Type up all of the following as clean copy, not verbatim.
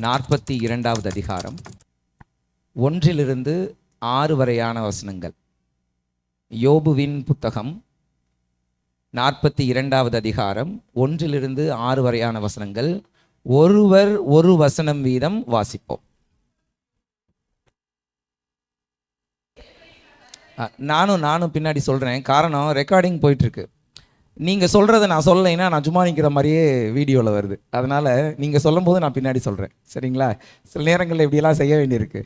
42வது அதிகாரம் 1 6 வரையான வசனங்கள். யோபுவின் புத்தகம் 42வது அதிகாரம் 1 6 வரையான வசனங்கள். ஒருவர் ஒரு வசனம் வீதம் வாசிப்போம். நானும் பின்னாடி சொல்கிறேன். காரணம், ரெக்கார்டிங் போயிட்டுருக்கு. நீங்கள் சொல்கிறத நான் சொல்லலைன்னா நான் சும்மா நிற்கிற மாதிரியே வீடியோவில் வருது. அதனால் நீங்கள் சொல்லும் போது நான் பின்னாடி சொல்கிறேன். சரிங்களா? சில நேரங்களில் இப்படியெல்லாம் செய்ய வேண்டியிருக்கு.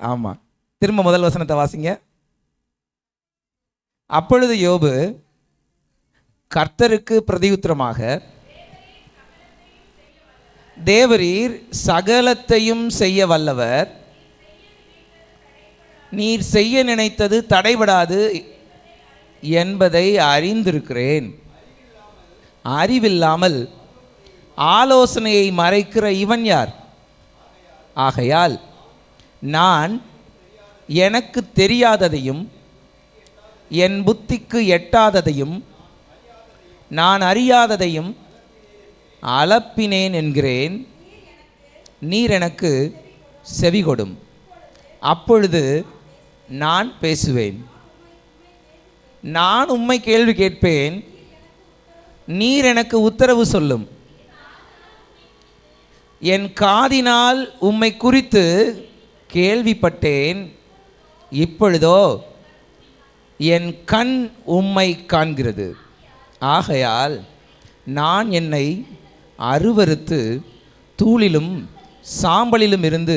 ஆமாம், திரும்ப முதல் வசனத்தை வாசிங்க. அப்பொழுது யோபு கர்த்தருக்கு பிரதியுத்தரமாக, தேவரீர் சகலத்தையும் செய்ய வல்லவர், நீர் செய்ய நினைத்தது தடைபடாது என்பதை அறிந்திருக்கிறேன். அறிவில்லாமல் ஆலோசனையை மறைக்கிற இவன் யார்? ஆகையால் நான் எனக்கு தெரியாததையும் என் புத்திக்கு எட்டாததையும் நான் அறியாததையும் அளப்பினேன் என்கிறேன். நீர் எனக்கு செவிகொடும், அப்பொழுது நான் பேசுவேன். நான் உம்மை கேள்வி கேட்பேன், நீர் எனக்கு உத்தரவு சொல்லும். என் காதினால் உம்மை குறித்து கேள்விப்பட்டேன், இப்பொழுதோ என் கண் உம்மை காண்கிறது. ஆகையால் நான் என்னை அருவருத்து தூளிலும் சாம்பலிலும் இருந்து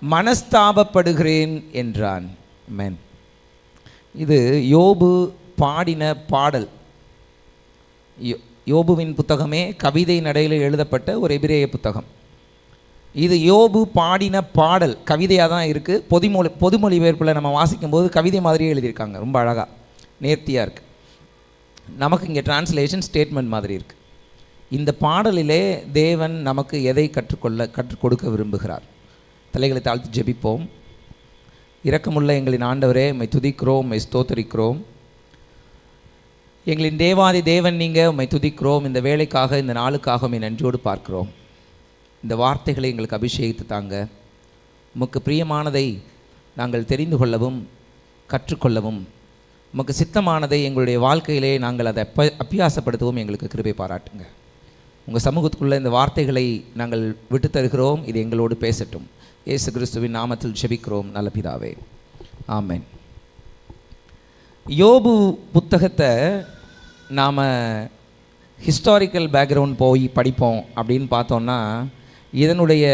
மனஸ்தாபப்படுகிறேன் என்றான். ஆமென். இது யோபு பாடின பாடல். யோபுவின் புத்தகமே கவிதை நடையில் எழுதப்பட்ட ஒரு எபிரேய புத்தகம். இது யோபு பாடின பாடல். கவிதையாக தான் இருக்குது. பொதுமொழிபெயர்ப்பில் நம்ம வாசிக்கும்போது கவிதை மாதிரியே எழுதியிருக்காங்க. ரொம்ப அழகாக நேர்த்தியாக இருக்குது. நமக்கு இங்கே டிரான்ஸ்லேஷன் ஸ்டேட்மெண்ட் மாதிரி இருக்குது. இந்த பாடலிலே தேவன் நமக்கு எதை கற்றுக் கொடுக்க விரும்புகிறார்? தலைகளை தாழ்த்தி ஜெபிப்போம். இரக்கமுள்ள எங்களின் ஆண்டவரே, உம்மை துதிக்கிறோம், உம்மை ஸ்தோத்தரிக்கிறோம். எங்களின் தேவாதி தேவன் நீங்கள், உம்மை துதிக்கிறோம். இந்த வேலைக்காக, இந்த நாளுக்காக உம்மை நன்றியோடு பார்க்கிறோம். இந்த வார்த்தைகளை எங்களுக்கு அபிஷேகித்து தாங்க. உமக்கு பிரியமானதை நாங்கள் தெரிந்து கொள்ளவும் கற்றுக்கொள்ளவும், உமக்கு சித்தமானதை எங்களுடைய வாழ்க்கையிலே நாங்கள் அதை அபியாசப்படுத்தவும் எங்களுக்கு கிருபை பாராட்டுங்க. உங்கள் சமூகத்துக்குள்ளே இந்த வார்த்தைகளை நாங்கள் விட்டு தருகிறோம். இது எங்களோடு பேசட்டும். இயேசு கிறிஸ்துவின் நாமத்தில் ஜெபிக்கிறோம் நல்ல பிதாவே, ஆமென். யோபு புத்தகத்தை நாம் ஹிஸ்டாரிக்கல் பேக்ரவுண்ட் போய் படிப்போம் அப்படின்னு பார்த்தோன்னா, இதனுடைய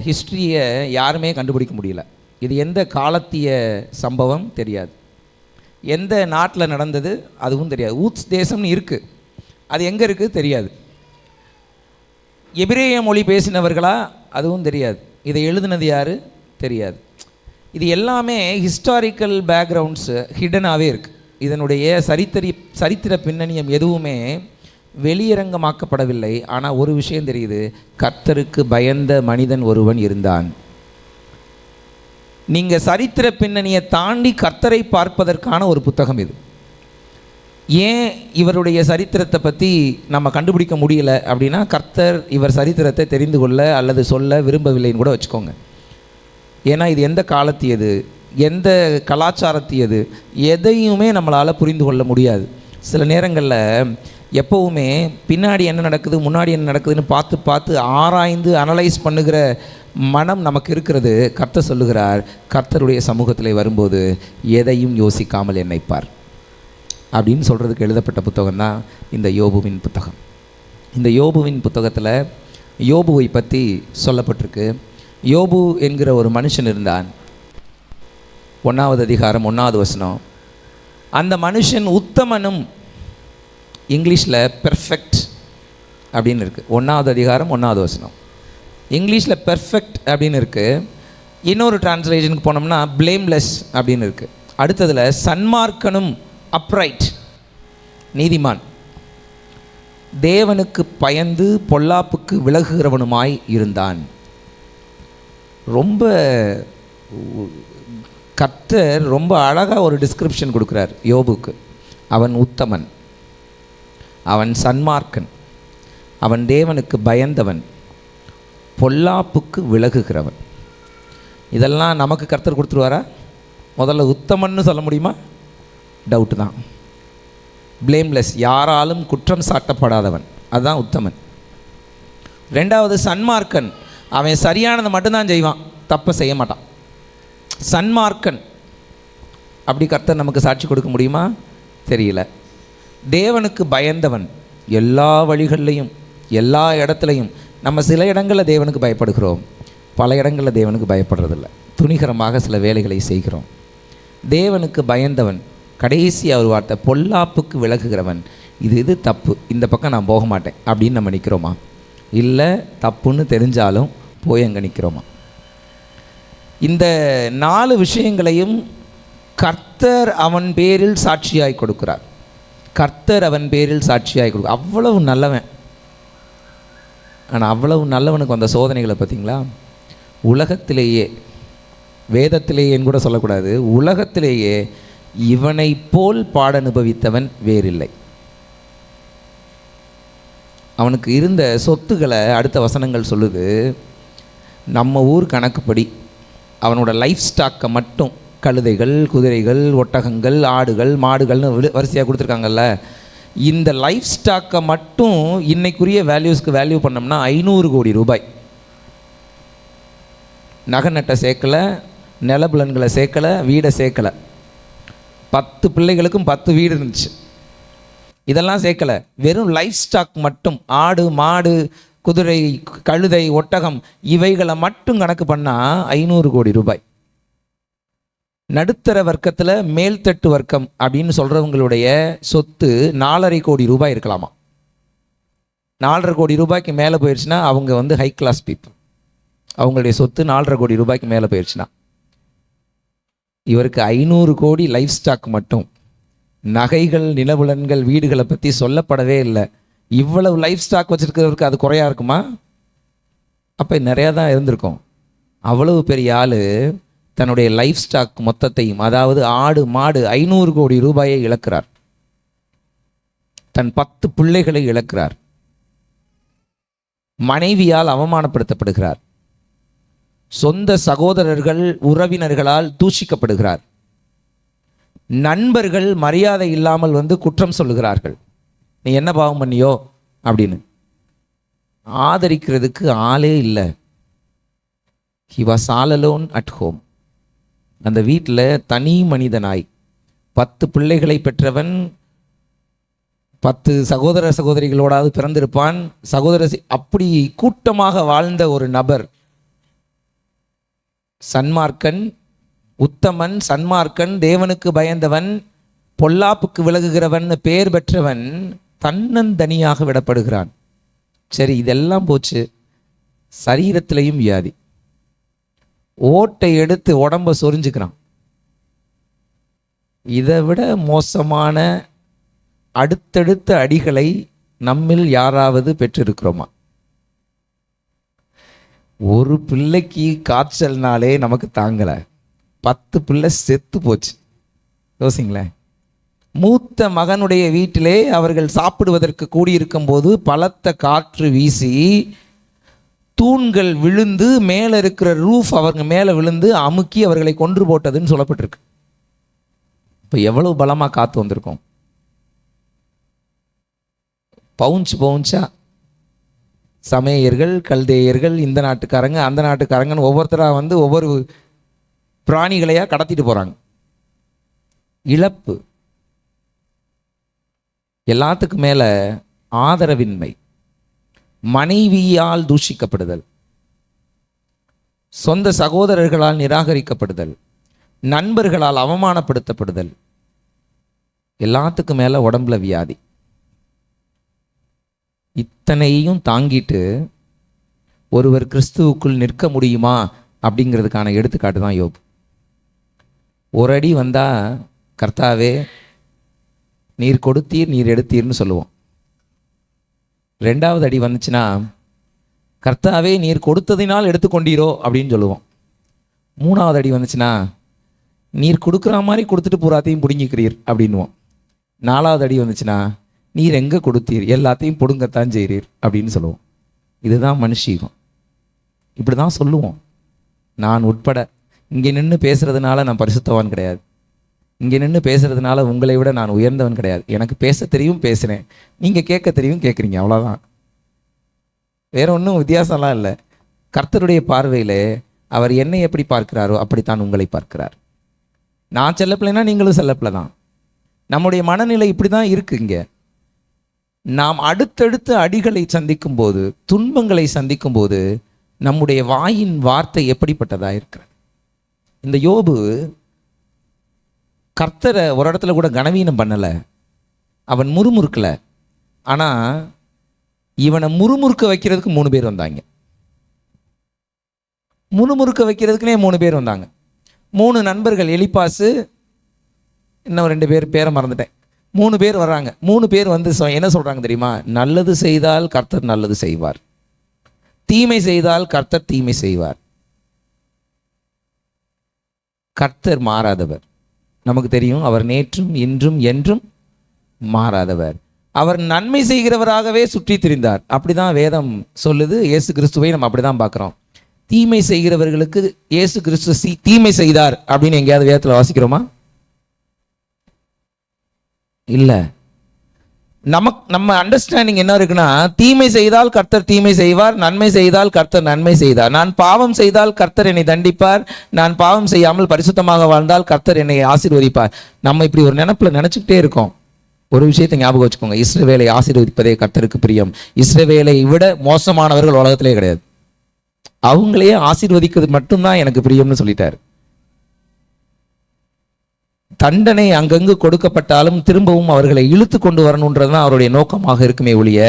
ஹிஸ்ட்ரியை யாருமே கண்டுபிடிக்க முடியல. இது எந்த காலத்திய சம்பவம் தெரியாது, எந்த நாட்டில் நடந்தது அதுவும் தெரியாது. ஊத்ஸ் தேசம்னு இருக்குது, அது எங்கே இருக்குது தெரியாது. எபிரேய மொழி பேசினவர்களா அதுவும் தெரியாது. இதை எழுதுனது யார் தெரியாது. இது எல்லாமே ஹிஸ்டாரிக்கல் பேக்ரவுண்ட்ஸு ஹிடனாகவே இருக்குது. இதனுடைய சரித்திர பின்னணியம் எதுவுமே வெளியரங்கமாக்கப்படவில்லை. ஆனால் ஒரு விஷயம் தெரியுது, கர்த்தருக்கு பயந்த மனிதன் ஒருவன் இருந்தான். நீங்கள் சரித்திர பின்னணியை தாண்டி கர்த்தரை பார்ப்பதற்கான ஒரு புத்தகம் இது. ஏன் இவருடைய சரித்திரத்தை பற்றி நம்ம கண்டுபிடிக்க முடியல அப்படின்னா, கர்த்தர் இவர் சரித்திரத்தை தெரிந்து கொள்ள அல்லது சொல்ல விரும்பவில்லைன்னு கூட வச்சுக்கோங்க. ஏன்னா இது எந்த காலத்தியது, எந்த கலாச்சாரத்தியது, எதையுமே நம்மளால் புரிந்து கொள்ள முடியாது. சில நேரங்களில் எப்போவுமே பின்னாடி என்ன நடக்குது முன்னாடி என்ன நடக்குதுன்னு பார்த்து ஆராய்ந்து அனலைஸ் பண்ணுகிற மனம் நமக்கு இருக்கிறது. கர்த்தர் சொல்லுகிறார், கர்த்தருடைய சமூகத்தில் வரும்போது எதையும் யோசிக்காமல் என்னைப்பார் அப்படின்னு சொல்கிறதுக்கு எழுதப்பட்ட புத்தகம் தான் இந்த யோபுவின் புத்தகம். இந்த யோபுவின் புத்தகத்தில் யோபுவை பற்றி சொல்லப்பட்டிருக்கு. யோபு என்கிற ஒரு மனுஷன் இருந்தான். 1வது அதிகாரம் 1வது வசனம். அந்த மனுஷன் உத்தமனும், இங்கிலீஷில் பெர்ஃபெக்ட் அப்படின்னு இருக்குது. 1வது அதிகாரம் 1வது வசனம். இங்கிலீஷில் பெர்ஃபெக்ட் அப்படின்னு இருக்குது. இன்னொரு டிரான்ஸ்லேஷனுக்கு போனோம்னா பிளேம்லெஸ் அப்படின்னு இருக்குது. அடுத்ததில் சன்மார்க்கனும், அப்ரைட், நீதிமான், தேவனுக்கு பயந்து பொல்லாப்புக்கு விலகுகிறவனுமாய் இருந்தான். ரொம்ப கர்த்தர் ரொம்ப அழகாக ஒரு டிஸ்கிரிப்ஷன் கொடுக்குறார் யோபுக்கு. அவன் உத்தமன், அவன் சன்மார்க்கன், அவன் தேவனுக்கு பயந்தவன், பொல்லாப்புக்கு விலகுகிறவன். இதெல்லாம் நமக்கு கர்த்தர் கொடுத்துருவாரா? முதல்ல உத்தமன்னு சொல்ல முடியுமா? டவுட்டு தான். பிளேம்லெஸ், யாராலும் குற்றம் சாட்டப்படாதவன், அதுதான் உத்தமன். ரெண்டாவது சன்மார்க்கன், அவன் சரியானதை மட்டும்தான் செய்வான், தப்பை செய்ய மாட்டான். சன்மார்க்கன் அப்படி கர்த்தர் நமக்கு சாட்சி கொடுக்க முடியுமா? தெரியல. தேவனுக்கு பயந்தவன், எல்லா வழிகள்லையும் எல்லா இடத்துலையும். நம்ம சில இடங்களில் தேவனுக்கு பயப்படுகிறோம், பல இடங்களில் தேவனுக்கு பயப்படுறதில்ல, துணிகரமாக சில வேலைகளை செய்கிறோம். தேவனுக்கு பயந்தவன், கடைசி ஒரு வார்த்தை, பொல்லாப்புக்கு விலகுகிறவன். இது தப்பு, இந்த பக்கம் நான் போக மாட்டேன் அப்படின்னு நம்ம நிற்கிறோமா? இல்லை, தப்புன்னு தெரிஞ்சாலும் போய் அங்கே நிற்கிறோமா? இந்த 4 விஷயங்களையும் கர்த்தர் அவன் பேரில் சாட்சியாய் கொடுக்கிறார். கர்த்தர் அவன் பேரில் சாட்சியாய் கொடுக்க. அவ்வளவு நல்லவன். ஆனால் அவ்வளவு நல்லவனுக்கு வந்த சோதனைகளை பார்த்தீங்களா? உலகத்திலேயே, வேதத்திலேயேன்னு கூட சொல்லக்கூடாது, உலகத்திலேயே இவனை போல் பாட அனுபவித்தவன் வேறில்லை. அவனுக்கு இருந்த சொத்துக்களை அடுத்த வசனங்கள் சொல்லுது. நம்ம ஊர் கணக்குப்படி அவனோட லைஃப் ஸ்டாக்கை மட்டும், கழுதைகள், குதிரைகள், ஒட்டகங்கள், ஆடுகள், மாடுகள்னு வரிசையாக கொடுத்துருக்காங்கல்ல, இந்த லைஃப் ஸ்டாக்கை மட்டும் இன்னைக்குரிய வேல்யூஸ்க்கு வேல்யூ பண்ணோம்னா 500 கோடி ரூபாய். நகை நட்டை சேர்க்கலை, நிலபுலன்களை சேர்க்கலை, வீடை சேர்க்கலை. 10 பிள்ளைகளுக்கும் 10 வீடு இருந்துச்சு. இதெல்லாம் சேர்க்கலை, வெறும் லைஃப் ஸ்டாக் மட்டும், ஆடு, மாடு, குதிரை, கழுதை, ஒட்டகம், இவைகளை மட்டும் கணக்கு பண்ணால் 500 கோடி ரூபாய். நடுத்தர வர்க்கத்தில் மேல்தட்டு வர்க்கம் அப்படின்னு சொல்கிறவங்களுடைய சொத்து 4.5 கோடி ரூபாய் இருக்கலாமா. 4.5 கோடி ரூபாய்க்கு மேலே போயிடுச்சுன்னா அவங்க ஹை கிளாஸ் பீப்புள். அவங்களுடைய சொத்து 4.5 கோடி ரூபாய்க்கு மேலே போயிடுச்சுன்னா, இவருக்கு 500 கோடி லைஃப் ஸ்டாக் மட்டும். நகைகள், நிலபுலன்கள், வீடுகளை பற்றி சொல்லப்படவே இல்லை. இவ்வளவு லைஃப் ஸ்டாக் வச்சுருக்கிறவருக்கு அது குறையா இருக்குமா? அப்போ நிறையா தான் இருந்திருக்கும். அவ்வளவு பெரிய ஆள் தன்னுடைய லைஃப் ஸ்டாக் மொத்தத்தையும், அதாவது ஆடு, மாடு, 500 கோடி ரூபாயை இழக்கிறார். தன் 10 பிள்ளைகளை இழக்கிறார். மனைவியால் அவமானப்படுத்தப்படுகிறார். சொந்த சகோதரர்கள், உறவினர்களால் தூஷிக்கப்படுகிறார். நண்பர்கள் மரியாதை இல்லாமல் குற்றம் சொல்லுகிறார்கள், நீ என்ன பாவம் பண்ணியோ அப்படின்னு. ஆதரிக்கிறதுக்கு ஆளே இல்லை. He was all alone at home. அந்த வீட்டில் தனி மனிதனாய் 10 பிள்ளைகளை பெற்றவன், 10 சகோதர சகோதரிகளோடாவது பிறந்திருப்பான். அப்படி கூட்டமாக வாழ்ந்த ஒரு நபர், சன்மார்க்கன், உத்தமன், சன்மார்க்கன், தேவனுக்கு பயந்தவன், பொல்லாப்புக்கு விலகுகிறவன் பெயர் பெற்றவன், தன்னந்தனியாக விடப்படுகிறான். சரி, இதெல்லாம் போச்சு. சரீரத்திலையும் வியாதி. ஓட்டை எடுத்து உடம்ப சொரிஞ்சுக்கிறான். இதை விட மோசமான அடுத்தடுத்த அடிகளை நம்மில் யாராவது பெற்றிருக்கிறோமா? ஒரு பிள்ளைக்கு காய்ச்சல்னாலே நமக்கு தாங்கலை, 10 பிள்ளை செத்து போச்சு. யோசிங்களேன். மூத்த மகனுடைய வீட்டிலே அவர்கள் சாப்பிடுவதற்கு கூடியிருக்கும் போது பலத்த காற்று வீசி தூண்கள் விழுந்து மேலே இருக்கிற ரூஃப் அவங்க மேலே விழுந்து அமுக்கி அவர்களை கொன்று போட்டதுன்னு சொல்லப்பட்டிருக்கு. இப்போ எவ்வளவு பலமாக காற்று வந்திருக்கும். பவுஞ்சா சமேயர்கள், கல்தேயர்கள், இந்த நாட்டுக்காரங்க, அந்த நாட்டுக்காரங்கன்னு ஒவ்வொருத்தராக ஒவ்வொரு பிராணிகளையாக கடத்திட்டு போகிறாங்க. இழப்பு. எல்லாத்துக்கும் மேலே ஆதரவின்மை, மனைவியால் தூஷிக்கப்படுதல், சொந்த சகோதரர்களால் நிராகரிக்கப்படுதல், நண்பர்களால் அவமானப்படுத்தப்படுதல், எல்லாத்துக்கும் மேலே உடம்புல வியாதி. இத்தனையும் தாங்கிட்டு ஒருவர் கிறிஸ்துவுக்குள் நிற்க முடியுமா அப்படிங்கிறதுக்கான எடுத்துக்காட்டு தான் யோபு. ஒரு அடி வந்தால் கர்த்தாவே நீர் கொடுத்தீர், நீர் எடுத்தீர்னு சொல்லுவோம். 2வது அடி வந்துச்சுன்னா கர்த்தாவே நீர் கொடுத்ததினால் எடுத்துக்கொண்டீரோ அப்படின்னு சொல்லுவோம். 3வது அடி வந்துச்சுன்னா நீர் கொடுக்குற மாதிரி கொடுத்துட்டு பூராத்தையும் பிடுங்கிக்கிறீர் அப்படின்வோம். 4வது அடி வந்துச்சுன்னா நீர் எங்கே கொடுத்தீர், எல்லாத்தையும் பிடுங்கத்தான் செய்கிறீர் அப்படின்னு சொல்லுவோம். இதுதான் மனுஷீகம். இப்படி தான் சொல்லுவோம். நான் உட்பட இங்கே நின்று பேசுகிறதுனால நான் பரிசுத்தவான் கிடையாது. இங்கே நின்று பேசுகிறதுனால உங்களை விட நான் உயர்ந்தவன் கிடையாது. எனக்கு பேச தெரியும், பேசுகிறேன். நீங்கள் கேட்க தெரியும், கேட்குறீங்க, அவ்வளோதான். வேற ஒன்றும் வித்தியாசம்லாம் இல்லை. கர்த்தருடைய பார்வையில் அவர் என்னை எப்படி பார்க்கிறாரோ அப்படித்தான் உங்களை பார்க்கிறார். நான் செல்லப்பிள்ளைனா நீங்களும் செல்லப்பிள்ளை தான். நம்முடைய மனநிலை இப்படி தான் இருக்குது. இங்கே நாம் அடுத்தடுத்து அடிகளை சந்திக்கும் போது, துன்பங்களை சந்திக்கும் போது நம்முடைய வாயின் வார்த்தை எப்படிப்பட்டதாக இருக்கிறது. இந்த யோபு கர்த்தரை ஒரு இடத்துல கூட கனவீனம் பண்ணலை, அவன் முறுமுறுக்கலை. ஆனால் இவனை முறுமுறுக்க வைக்கிறதுக்கு 3 பேர் வந்தாங்க. முறுமுறுக்க வைக்கிறதுக்குனே 3 பேர் வந்தாங்க. 3 நண்பர்கள், எலிப்பாசு, இன்னும் 2 பேர் பேரை மறந்துட்டேன். 3 பேர் வர்றாங்க. 3 பேர் வந்து என்ன சொல்கிறாங்க தெரியுமா? நல்லது செய்தால் கர்த்தர் நல்லது செய்வார், தீமை செய்தால் கர்த்தர் தீமை செய்வார். கர்த்தர் மாறாதவர். நமக்கு தெரியும், அவர் நேற்றும் இன்றும் என்றும் மாறாதவர். அவர் நன்மை செய்கிறவராகவே சுற்றி திரிந்தார். அப்படிதான் வேதம் சொல்லுது. இயேசு கிறிஸ்துவை நம்ம அப்படிதான் பார்க்குறோம். தீமை செய்கிறவர்களுக்கு இயேசு கிறிஸ்து தீமை செய்தார் அப்படின்னு எங்கேயாவது வேதத்தில் வாசிக்கிறோமா? இல்லை. நம்ம அண்டர்ஸ்டாண்டிங் என்ன இருக்குன்னா, தீமை செய்தால் கர்த்தர் தீமை செய்வார், நன்மை செய்தால் கர்த்தர் நன்மை செய்தார். நான் பாவம் செய்தால் கர்த்தர் என்னை தண்டிப்பார், நான் பாவம் செய்யாமல் பரிசுத்தமாக வாழ்ந்தால் கர்த்தர் என்னை ஆசீர்வதிப்பார். நம்ம இப்படி ஒரு நினச்சிக்கிட்டே இருக்கோம். ஒரு விஷயத்தை ஞாபகம் வச்சுக்கோங்க, இஸ்ரவேலை ஆசீர்வதிப்பதே கர்த்தருக்கு பிரியம். இஸ்ரவேலை விட மோசமானவர்கள் உலகத்திலே கிடையாது. அவங்களையே ஆசீர்வதிக்கிறது மட்டும்தான் எனக்கு பிரியம்னு சொல்லிட்டார். தண்டனை அங்கங்கு கொடுக்கப்பட்டாலும் திரும்பவும் அவர்களை இழுத்து கொண்டு வரணுன்றதுதான் அவருடைய நோக்கமாக இருக்குமே ஒழிய,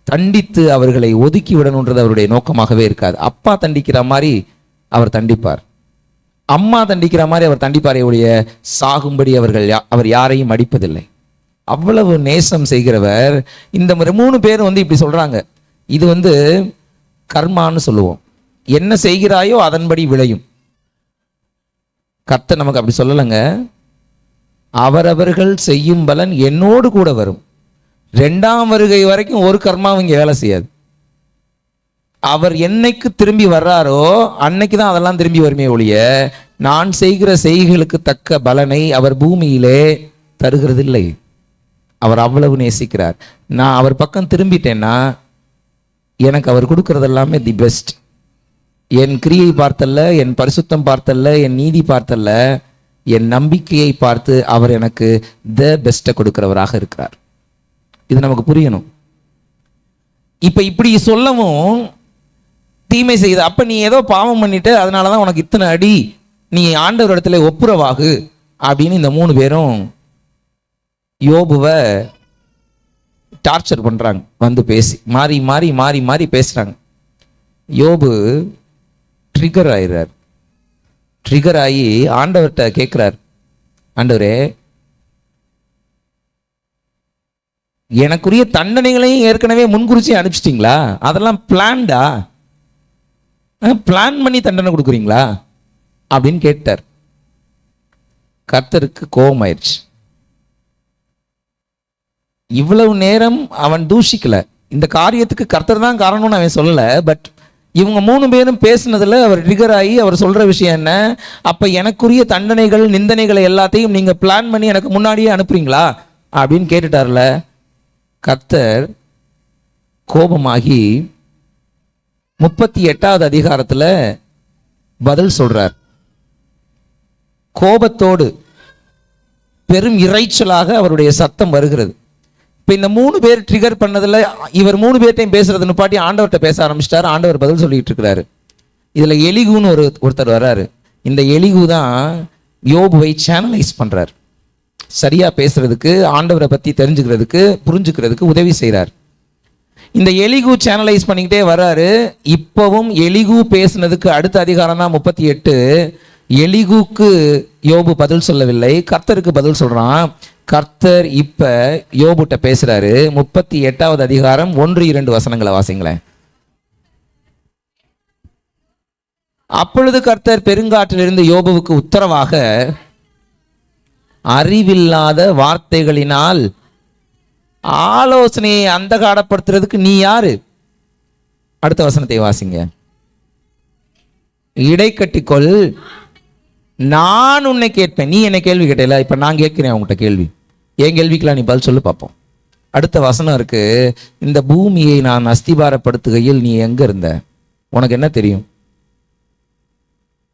தண்டித்து அவர்களை ஒதுக்கி விடணுன்றது அவருடைய நோக்கமாகவே இருக்காது. அப்பா தண்டிக்கிற மாதிரி அவர் தண்டிப்பார், அம்மா தண்டிக்கிற மாதிரி அவர் தண்டிப்பாரே ஒழிய சாகும்படி அவர் யாரையும் அடிப்பதில்லை. அவ்வளவு நேசம் செய்கிறவர். இந்த 3 பேர் வந்து இப்படி சொல்றாங்க. இது கர்மான்னு சொல்லுவோம். என்ன செய்கிறாயோ அதன்படி விளையும். கர்த்தர் நமக்கு அப்படி சொல்லலைங்க. அவரவர்கள் செய்யும் பலன் என்னோடு கூட வரும். 2ஆம் வருகை வரைக்கும் ஒரு கர்மாவும் இங்கே வேலை செய்யாது. அவர் என்னைக்கு திரும்பி வர்றாரோ அன்னைக்கு தான் அதெல்லாம் திரும்பி வருமே ஒழிய, நான் செய்கிற செய்கைகளுக்கு தக்க பலனை அவர் பூமியிலே தருகிறதில்லை. அவர் அவ்வளவு நேசிக்கிறார். நான் அவர் பக்கம் திரும்பிட்டேன்னா எனக்கு அவர் கொடுக்கறது எல்லாமே தி பெஸ்ட். என் கிரியை பார்த்தல்ல, என் பரிசுத்தம் பார்த்தல்ல, என் நீதி பார்த்தல்ல, என் நம்பிக்கையை பார்த்து அவர் எனக்கு த பெஸ்ட்டை கொடுக்கிறவராக இருக்கிறார். இது நமக்கு புரியணும். இப்போ இப்படி சொல்லவும் தீமை செய்த, அப்போ நீ ஏதோ பாவம் பண்ணிட்டு அதனால தான் உனக்கு இத்தனை அடி, நீ ஆண்டவர் இடத்துல ஒப்புரவாகு அப்படின்னு இந்த 3 பேரும் யோபுவை டார்ச்சர் பண்ணுறாங்க. வந்து பேசி மாறி மாறி மாறி மாறி பேசுகிறாங்க. யோபு ட்ரிகர் ஆயிடுறார். ட்ரிகர் ஆகி ஆண்டவர்கிட்ட கேட்குறார், ஆண்டவரே எனக்குரிய தண்டனைகளையும் ஏற்கனவே முன்குறிச்சி அனுப்பிச்சிட்டிங்களா? அதெல்லாம் பிளான்டா? பிளான் பண்ணி தண்டனை கொடுக்குறீங்களா அப்படின்னு கேட்டார். கர்த்தருக்கு கோபம் ஆயிடுச்சு. இவ்வளவு நேரம் அவன் தூஷிக்கல. இந்த காரியத்துக்கு கர்த்தர் தான் காரணம்னு அவன் சொல்லலை. பட் இவங்க 3 பேரும் பேசினதில் அவர் ட்ரிகர் ஆகி அவர் சொல்கிற விஷயம் என்ன, அப்போ எனக்குரிய தண்டனைகள் நிந்தனைகளை எல்லாத்தையும் நீங்கள் பிளான் பண்ணி எனக்கு முன்னாடியே அனுப்புறீங்களா அப்படின்னு கேட்டுட்டார்ல. கர்த்தர் கோபமாகி 38வது அதிகாரத்தில் பதில் சொல்கிறார். கோபத்தோடு பெரும் இறைச்சலாக அவருடைய சத்தம் வருகிறது. இப்போ இந்த 3 பேர் ட்ரிகர் பண்ணதில் இவர் 3 பேர்ட்டையும் பேசுறது நிப்பாட்டி ஆண்டவர்கிட்ட பேச ஆரம்பிச்சிட்டார். ஆண்டவர் பதில் சொல்லிட்டு இருக்கிறாரு. இதில் எலிகுன்னு ஒருத்தர் வர்றாரு. இந்த எலிகு தான் யோபுவை சேனலைஸ் பண்ணுறார். சரியாக பேசுறதுக்கு, ஆண்டவரை பற்றி தெரிஞ்சுக்கிறதுக்கு, புரிஞ்சுக்கிறதுக்கு உதவி செய்கிறார். இந்த எலிகு சேனலைஸ் பண்ணிக்கிட்டே வர்றாரு. இப்போவும் எலிகு பேசுனதுக்கு அடுத்த அதிகாரம் தான் 38. எலிகுக்கு யோபு பதில் சொல்லவில்லை, கர்த்தருக்கு பதில் சொல்கிறான். கர்த்தர் இப்போ யோபுட்ட பேசுகிறாரு. 38வது அதிகாரம் 1-2 வசனங்களை வாசிங்களேன். அப்பொழுது கர்த்தர் பெருங்காற்றிலிருந்து யோபுவுக்கு உத்தரவாக, அறிவில்லாத வார்த்தைகளினால் ஆலோசனையை அந்தகாரப்படுத்துறதுக்கு நீ யாரு? அடுத்த வசனத்தை வாசிங்க. இடை கட்டிக்கொள், நான் உன்னை கேட்பேன். நீ என்ன கேள்வி கேட்டல, இப்ப நான் கேட்கிறேன் உங்ககிட்ட கேள்வி. என் கேள்விக்கெல்லாம் நீ பதில் சொல்லு பார்ப்போம். அடுத்த வசனம் இருக்கு, இந்த பூமியை நான் அஸ்திபாரப்படுத்துகையில் நீ எங்க இருந்த? உனக்கு என்ன தெரியும்?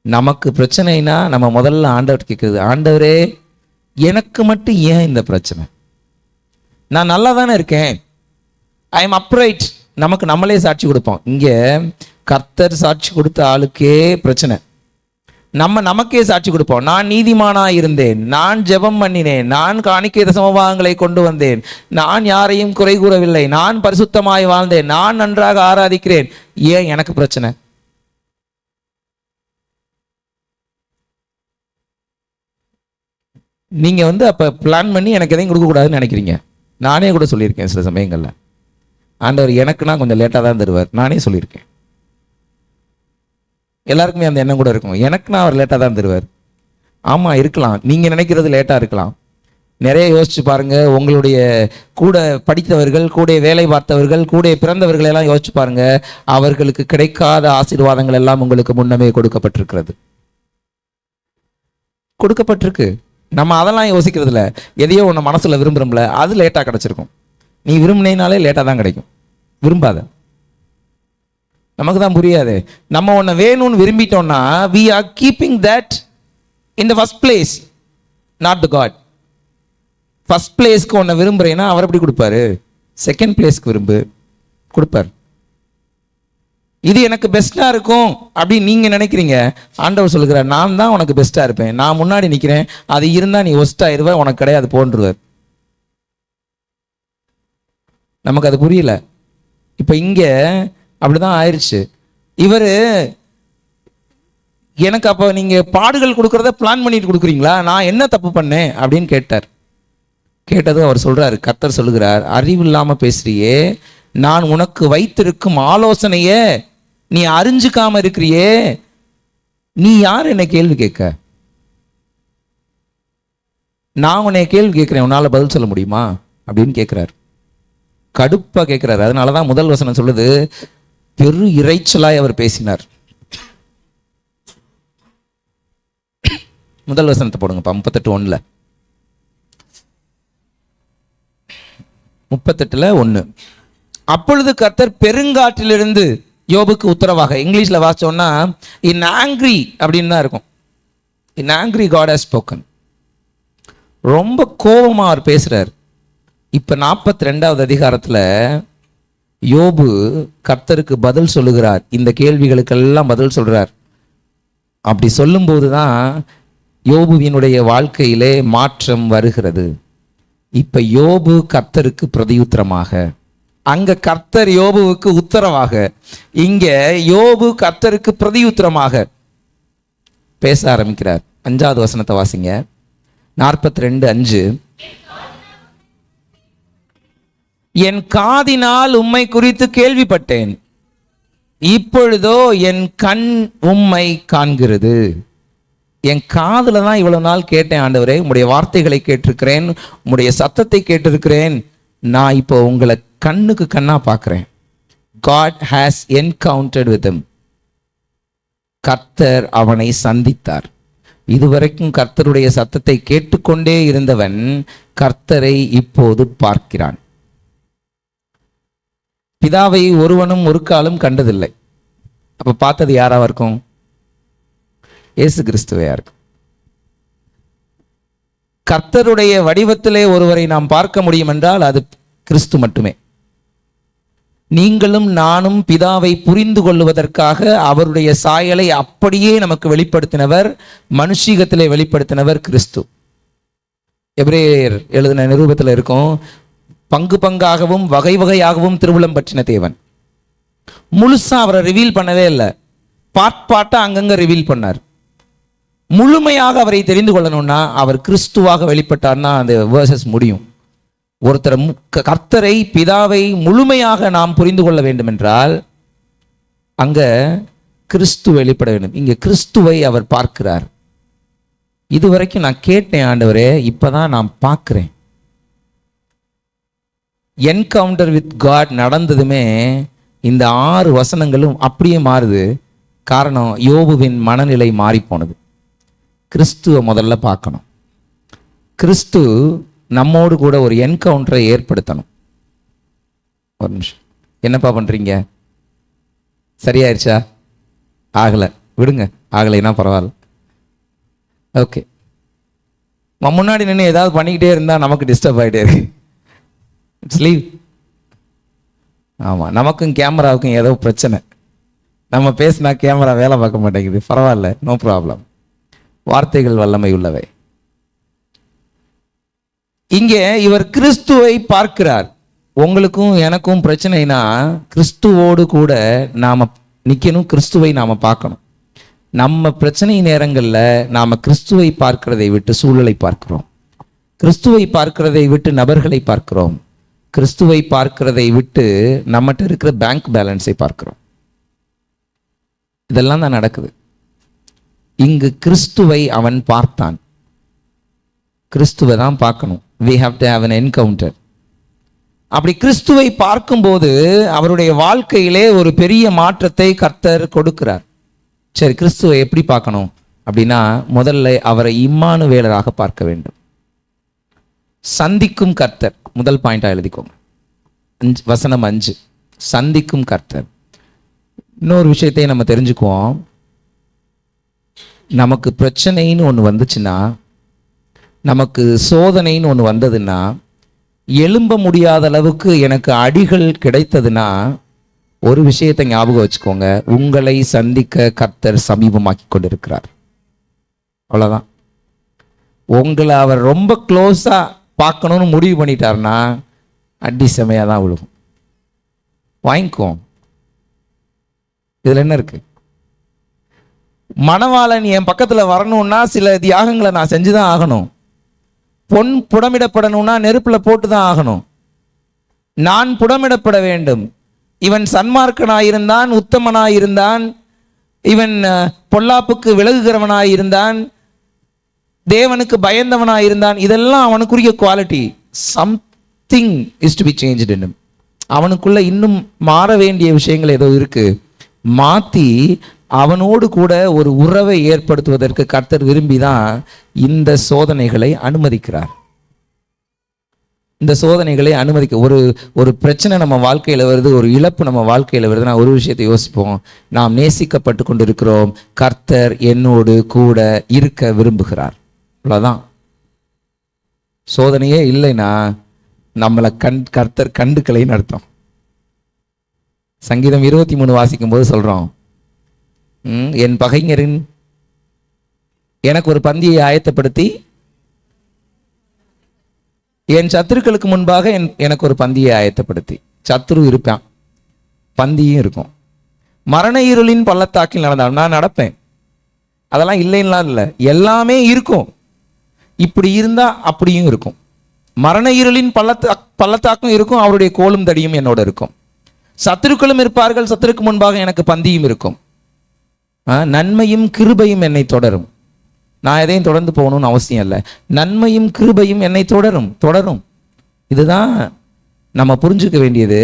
நமக்கு பிரச்சனைனா நம்ம முதல்ல ஆண்டவர் கேட்குறது, ஆண்டவரே எனக்கு மட்டும் ஏன் இந்த பிரச்சனை? நான் நல்லா தானே இருக்கேன், ஐ எம் அப்ரைட். நமக்கு நம்மளே சாட்சி கொடுப்போம். இங்க கர்த்தர் சாட்சி கொடுத்த ஆளுக்கே பிரச்சனை. நமக்கே சாட்சி கொடுப்போம். நான் நீதிமானா இருந்தேன், நான் ஜெபம் பண்ணினேன், நான் காணிக்கை தசமபாகங்களை கொண்டு வந்தேன், நான் யாரையும் குறை கூறவில்லை, நான் பரிசுத்தமாய் வாழ்ந்தேன், நான் நன்றாக ஆராதிக்கிறேன். ஏன் எனக்கு பிரச்சனை? நீங்க அப்ப பிளான் பண்ணி எனக்கு எதையும் கொடுக்க கூடாதுன்னு நினைக்கிறீங்க. நானே கூட சொல்லியிருக்கேன் சில சமயங்கள்ல, ஆண்டவர் எனக்குன்னா கொஞ்சம் லேட்டாக தான் தருவார். நானே சொல்லியிருக்கேன். எல்லாருக்குமே அந்த எண்ணம் கூட இருக்கும், எனக்குன்னா அவர் லேட்டாக தான் தருவார். ஆமாம் இருக்கலாம், நீங்கள் நினைக்கிறது லேட்டாக இருக்கலாம். நிறைய யோசிச்சு பாருங்க. உங்களுடைய கூட படித்தவர்கள், கூட வேலை பார்த்தவர்கள், கூட பிறந்தவர்கள் எல்லாம் யோசிச்சு பாருங்க. அவர்களுக்கு கிடைக்காத ஆசீர்வாதங்கள் எல்லாம் உங்களுக்கு முன்னமே கொடுக்கப்பட்டிருக்கிறது, கொடுக்கப்பட்டிருக்கு. நம்ம அதெல்லாம் யோசிக்கிறது இல்லை. எதையோ ஒன்று மனசில் விரும்புகிறோம்ல, அது லேட்டாக கிடச்சிருக்கும். நீ விரும்பினாலே லேட்டாக தான் கிடைக்கும். விரும்பாத, நமக்கு தான் புரியாது. நம்ம ஒன்று வேணும்னு விரும்பிட்டோம்னா we are keeping that in the first place, not the God. First பிளேஸ்க்கு ஒன்று விரும்புகிறேன்னா அவர் எப்படி கொடுப்பாரு? செகண்ட் பிளேஸ்க்கு விரும்பு, கொடுப்பார். இது எனக்கு பெஸ்ட்டாக இருக்கும் அப்படின்னு நீங்கள் நினைக்கிறீங்க. ஆண்டவர் சொல்லுகிறார், நான் தான் உனக்கு பெஸ்ட்டாக இருப்பேன், நான் முன்னாடி நிற்கிறேன், அது இருந்தால் நீ ஒஸ்ட்டாயிருவ, உனக்கு கிடையாது போன்றுவர். நமக்கு அது புரியல. இப்போ இங்கே அப்படிதான் ஆயிடுச்சு. இவர் எனக்கு அப்போ நீங்கள் பாடுகள் கொடுக்குறத பிளான் பண்ணிட்டு கொடுக்குறீங்களா? நான் என்ன தப்பு பண்ணேன் அப்படின்னு கேட்டார். கேட்டது அவர் சொல்றாரு, கர்த்தர் சொல்லுகிறார், அறிவில்லாமல் பேசுறியே, நான் உனக்கு வைத்திருக்கும் ஆலோசனைய நீ அறிஞ்சுக்காம இருக்கிறியே, நீ யார் என்னை கேள்வி கேட்க? நான் உன்னை கேள்வி கேட்கிறேன், உன்னால பதில் சொல்ல முடியுமா அப்படின்னு கேட்கிறார். கடுப்பா கேட்கிறாரு. அதனாலதான் முதல் வசனம் சொல்லுது, பெரு இறைச்சலாய் அவர் பேசினார். முதல் வசனத்தை போடுங்கப்பா, 38:1. 38:1. அப்பொழுது கர்த்தர் பெருங்காற்றிலிருந்து யோபுக்கு உத்தரவாக, இங்கிலீஷ்ல வாசிச்சோம்னா இன் ஆங்கிரி அப்படின்னு தான் இருக்கும். இன் ஆங்கிரி காட் ஹஸ் ஸ்போக்கன். ரொம்ப கோபமா அவர் பேசுறார். இப்ப 42வது அதிகாரத்துல யோபு கர்த்தருக்கு பதில் சொல்லுகிறார். இந்த கேள்விகளுக்கெல்லாம் பதில் சொல்றார். அப்படி சொல்லும்போது தான் யோபுவினுடைய வாழ்க்கையிலே மாற்றம் வருகிறது. இப்ப யோபு கர்த்தருக்கு பிரதியுத்தரமாக, அங்க கர்த்தர் யோபுவுக்கு உத்தரவாக, இங்க யோபு கர்த்தருக்கு பிரதியுத்தரமாக பேச ஆரம்பிக்கிறார். 5வது வசனத்தை வாசிங்க. 42:5. என் காதினால் உம்மை குறித்து கேள்விப்பட்டேன், இப்பொழுதோ என் கண் உம்மை காண்கிறது. என் காதுல தான் இவ்வளவு நாள் கேட்டேன் ஆண்டவரே, உம்முடைய வார்த்தைகளை கேட்டிருக்கிறேன், உம்முடைய சத்தத்தை கேட்டிருக்கிறேன், நான் இப்போ உங்களை கண்ணுக்கு கண்ணா பார்க்கிறேன். God has encountered with him. கர்த்தர் அவனை சந்தித்தார். இதுவரைக்கும் கர்த்தருடைய சத்தத்தை கேட்டுக்கொண்டே இருந்தவன் கர்த்தரை இப்போது பார்க்கிறான். பிதாவை ஒருவனும் ஒரு காலம் கண்டதில்லை. அப்ப பார்த்தது யாராவா இருக்கும்? இயேசு கிறிஸ்துவையா இருக்கும். கர்த்தருடைய வடிவத்திலே ஒருவரை நாம் பார்க்க முடியும் என்றால் அது கிறிஸ்து மட்டுமே. நீங்களும் நானும் பிதாவை புரிந்து கொள்வதற்காக அவருடைய சாயலை அப்படியே நமக்கு வெளிப்படுத்தினவர், மனுஷீகத்திலே வெளிப்படுத்தினவர் கிறிஸ்து. எபிரேயர் எழுதின நிருபத்தில் இருக்கும், பங்கு பங்காகவும் வகை வகையாகவும் திருவுளம் பற்றின தேவன். முழுசா அவரை ரிவீல் பண்ணவே இல்லை, பாட்டா அங்கங்க ரிவீல் பண்ணார். முழுமையாக அவரை தெரிந்து கொள்ளணும்னா அவர் கிறிஸ்துவாக வெளிப்பட்டார்னா அந்த வேர்சஸ் முடியும். ஒருத்தர் கர்த்தரை பிதாவை முழுமையாக நாம் புரிந்து கொள்ள வேண்டும் என்றால் அங்க கிறிஸ்து வெளிப்பட வேண்டும். இங்க கிறிஸ்துவை அவர் பார்க்கிறார். இதுவரைக்கும் நான் கேட்டேன் ஆண்டவரே, இப்பதான் நான் பார்க்கிறேன். என்கவுண்டர் வித் காட் நடந்ததுமே இந்த 6 வசனங்களும் அப்படியே மாறுது. காரணம், யோபுவின் மனநிலை மாறி போனது. கிறிஸ்துவை முதல்ல பார்க்கணும். கிறிஸ்து நம்மோடு கூட ஒரு என்கவுண்டரை ஏற்படுத்தணும். ஒரு நிமிஷம், என்னப்பா பண்ணுறீங்க? சரியாயிருச்சா? ஆகலை, விடுங்க. ஆகலைன்னா பரவாயில்ல. ஓகே, முன்னாடி நின்று ஏதாவது பண்ணிக்கிட்டே இருந்தால் நமக்கு டிஸ்டர்ப் ஆகிட்டே இருக்கு. It's leave. ஆமாம், நமக்கும் கேமராவுக்கும் ஏதோ பிரச்சனை. நம்ம பேசினா கேமரா வேலை பார்க்க மாட்டேங்குது. பரவாயில்ல, நோ ப்ராப்ளம். வார்த்தைகள் வல்லமை உள்ளவை. இங்கே இவர் கிறிஸ்துவை பார்க்கிறார். உங்களுக்கும் எனக்கும் பிரச்சனைனா கிறிஸ்துவோடு கூட நாம் நிற்கணும், கிறிஸ்துவை நாம் பார்க்கணும். நம்ம பிரச்சனை நேரங்களில் நாம் கிறிஸ்துவை பார்க்கிறதை விட்டு சூழலை பார்க்கிறோம், கிறிஸ்துவை பார்க்கிறதை விட்டு நபர்களை பார்க்கிறோம், கிறிஸ்துவை பார்க்கிறதை விட்டு நம்மகிட்ட இருக்கிற பேங்க் பேலன்ஸை பார்க்கிறோம். இதெல்லாம் தான் நடக்குது. இங்கு கிறிஸ்துவை அவன் பார்த்தான். கிறிஸ்துவை தான் பார்க்கணும். we have to have an encounter. அப்படி கிறிஸ்துவை பார்க்கும்போது அவருடைய வாழ்க்கையிலே ஒரு பெரிய மாற்றத்தை கர்த்தர் கொடுக்கிறார். சரி, கிறிஸ்துவை எப்படி பார்க்கணும் அப்படின்னா, முதல்ல அவரை இம்மானுவேலராக பார்க்க வேண்டும். சந்திக்கும் கர்த்தர், முதல் பாயிண்டா எழுதிக்கோங்க. வசனம் 5, சந்திக்கும் கர்த்தர். இன்னொரு விஷயத்தை நம்ம தெரிஞ்சுக்குவோம். நமக்கு பிரச்சனைன்னு ஒன்று வந்துச்சுன்னா, நமக்கு சோதனைன்னு ஒன்று வந்ததுன்னா, எழும்ப முடியாத அளவுக்கு எனக்கு அடிகள் கிடைத்ததுன்னா, ஒரு விஷயத்தை ஞாபகம் வச்சுக்கோங்க, உங்களை சந்திக்க கர்த்தர் சமீபமாக்கி கொண்டிருக்கிறார். அவ்வளோதான். உங்களை அவர் ரொம்ப க்ளோஸாக பார்க்கணும்னு முடிவு பண்ணிட்டாருன்னா அடி செமையாக தான் விழுகும். வாங்கிக்குவோம். இதில் என்ன இருக்கு? மணவாளன் என் பக்கத்தில் வரணும்னா சில தியாகங்களை நான் செஞ்சு தான் ஆகணும். பொன் புடமிடப்படணும்னா நெருப்பில் போட்டு தான் ஆகணும். நான் புடமிடப்பட வேண்டும். இவன் சன்மார்க்கனாயிருந்தான், உத்தமனாயிருந்தான், இவன் பொல்லாப்புக்கு விலகுகிறவனாயிருந்தான், தேவனுக்கு பயந்தவனாயிருந்தான். இதெல்லாம் அவனுக்குரிய quality. Something is to be changed in him. அவனுக்குள்ள இன்னும் மாற வேண்டிய விஷயங்கள் ஏதோ இருக்கு. மாற்றி அவனோடு கூட ஒரு உறவை ஏற்படுத்துவதற்கு கர்த்தர் விரும்பி தான் இந்த சோதனைகளை அனுமதிக்கிறார். இந்த சோதனைகளை அனுமதிக்க ஒரு பிரச்சனை நம்ம வாழ்க்கையில் வருது, ஒரு இழப்பு நம்ம வாழ்க்கையில் வருதுன்னா ஒரு விஷயத்தை யோசிப்போம். நாம் நேசிக்கப்பட்டு கொண்டிருக்கிறோம், கர்த்தர் என்னோடு கூட இருக்க விரும்புகிறார். அவ்வளோதான். சோதனையே இல்லைன்னா நம்மளை கர்த்தர் கண்டுக்கலைன்னு அர்த்தம். சங்கீதம் 23 வாசிக்கும் போது சொல்கிறோம், என் பகைஞரின் எனக்கு ஒரு பந்தியை ஆயத்தப்படுத்தி என் சத்துருக்களுக்கு முன்பாக எனக்கு ஒரு பந்தியை ஆயத்தப்படுத்தி. சத்துரு இருப்பான், பந்தியும் இருக்கும். மரண இருளின் பள்ளத்தாக்கில் நடந்தால் நான் நடப்பேன். அதெல்லாம் இல்லைன்னா இல்லை, எல்லாமே இருக்கும். இப்படி இருந்தால் அப்படியும் இருக்கும். மரண இருளின் பள்ளத்தாக்கும் இருக்கும், அவருடைய கோலும் தடியும் என்னோட இருக்கும். சத்துருக்களும் இருப்பார்கள், சத்துருக்கு முன்பாக எனக்கு பந்தியும் இருக்கும். நன்மையும் கிருபையும் என்னை தொடரும். நான் எதையும் தொடர்ந்து போகணும்னு அவசியம் இல்லை. நன்மையும் கிருபையும் என்னை தொடரும். இதுதான் நம்ம புரிஞ்சுக்க வேண்டியது.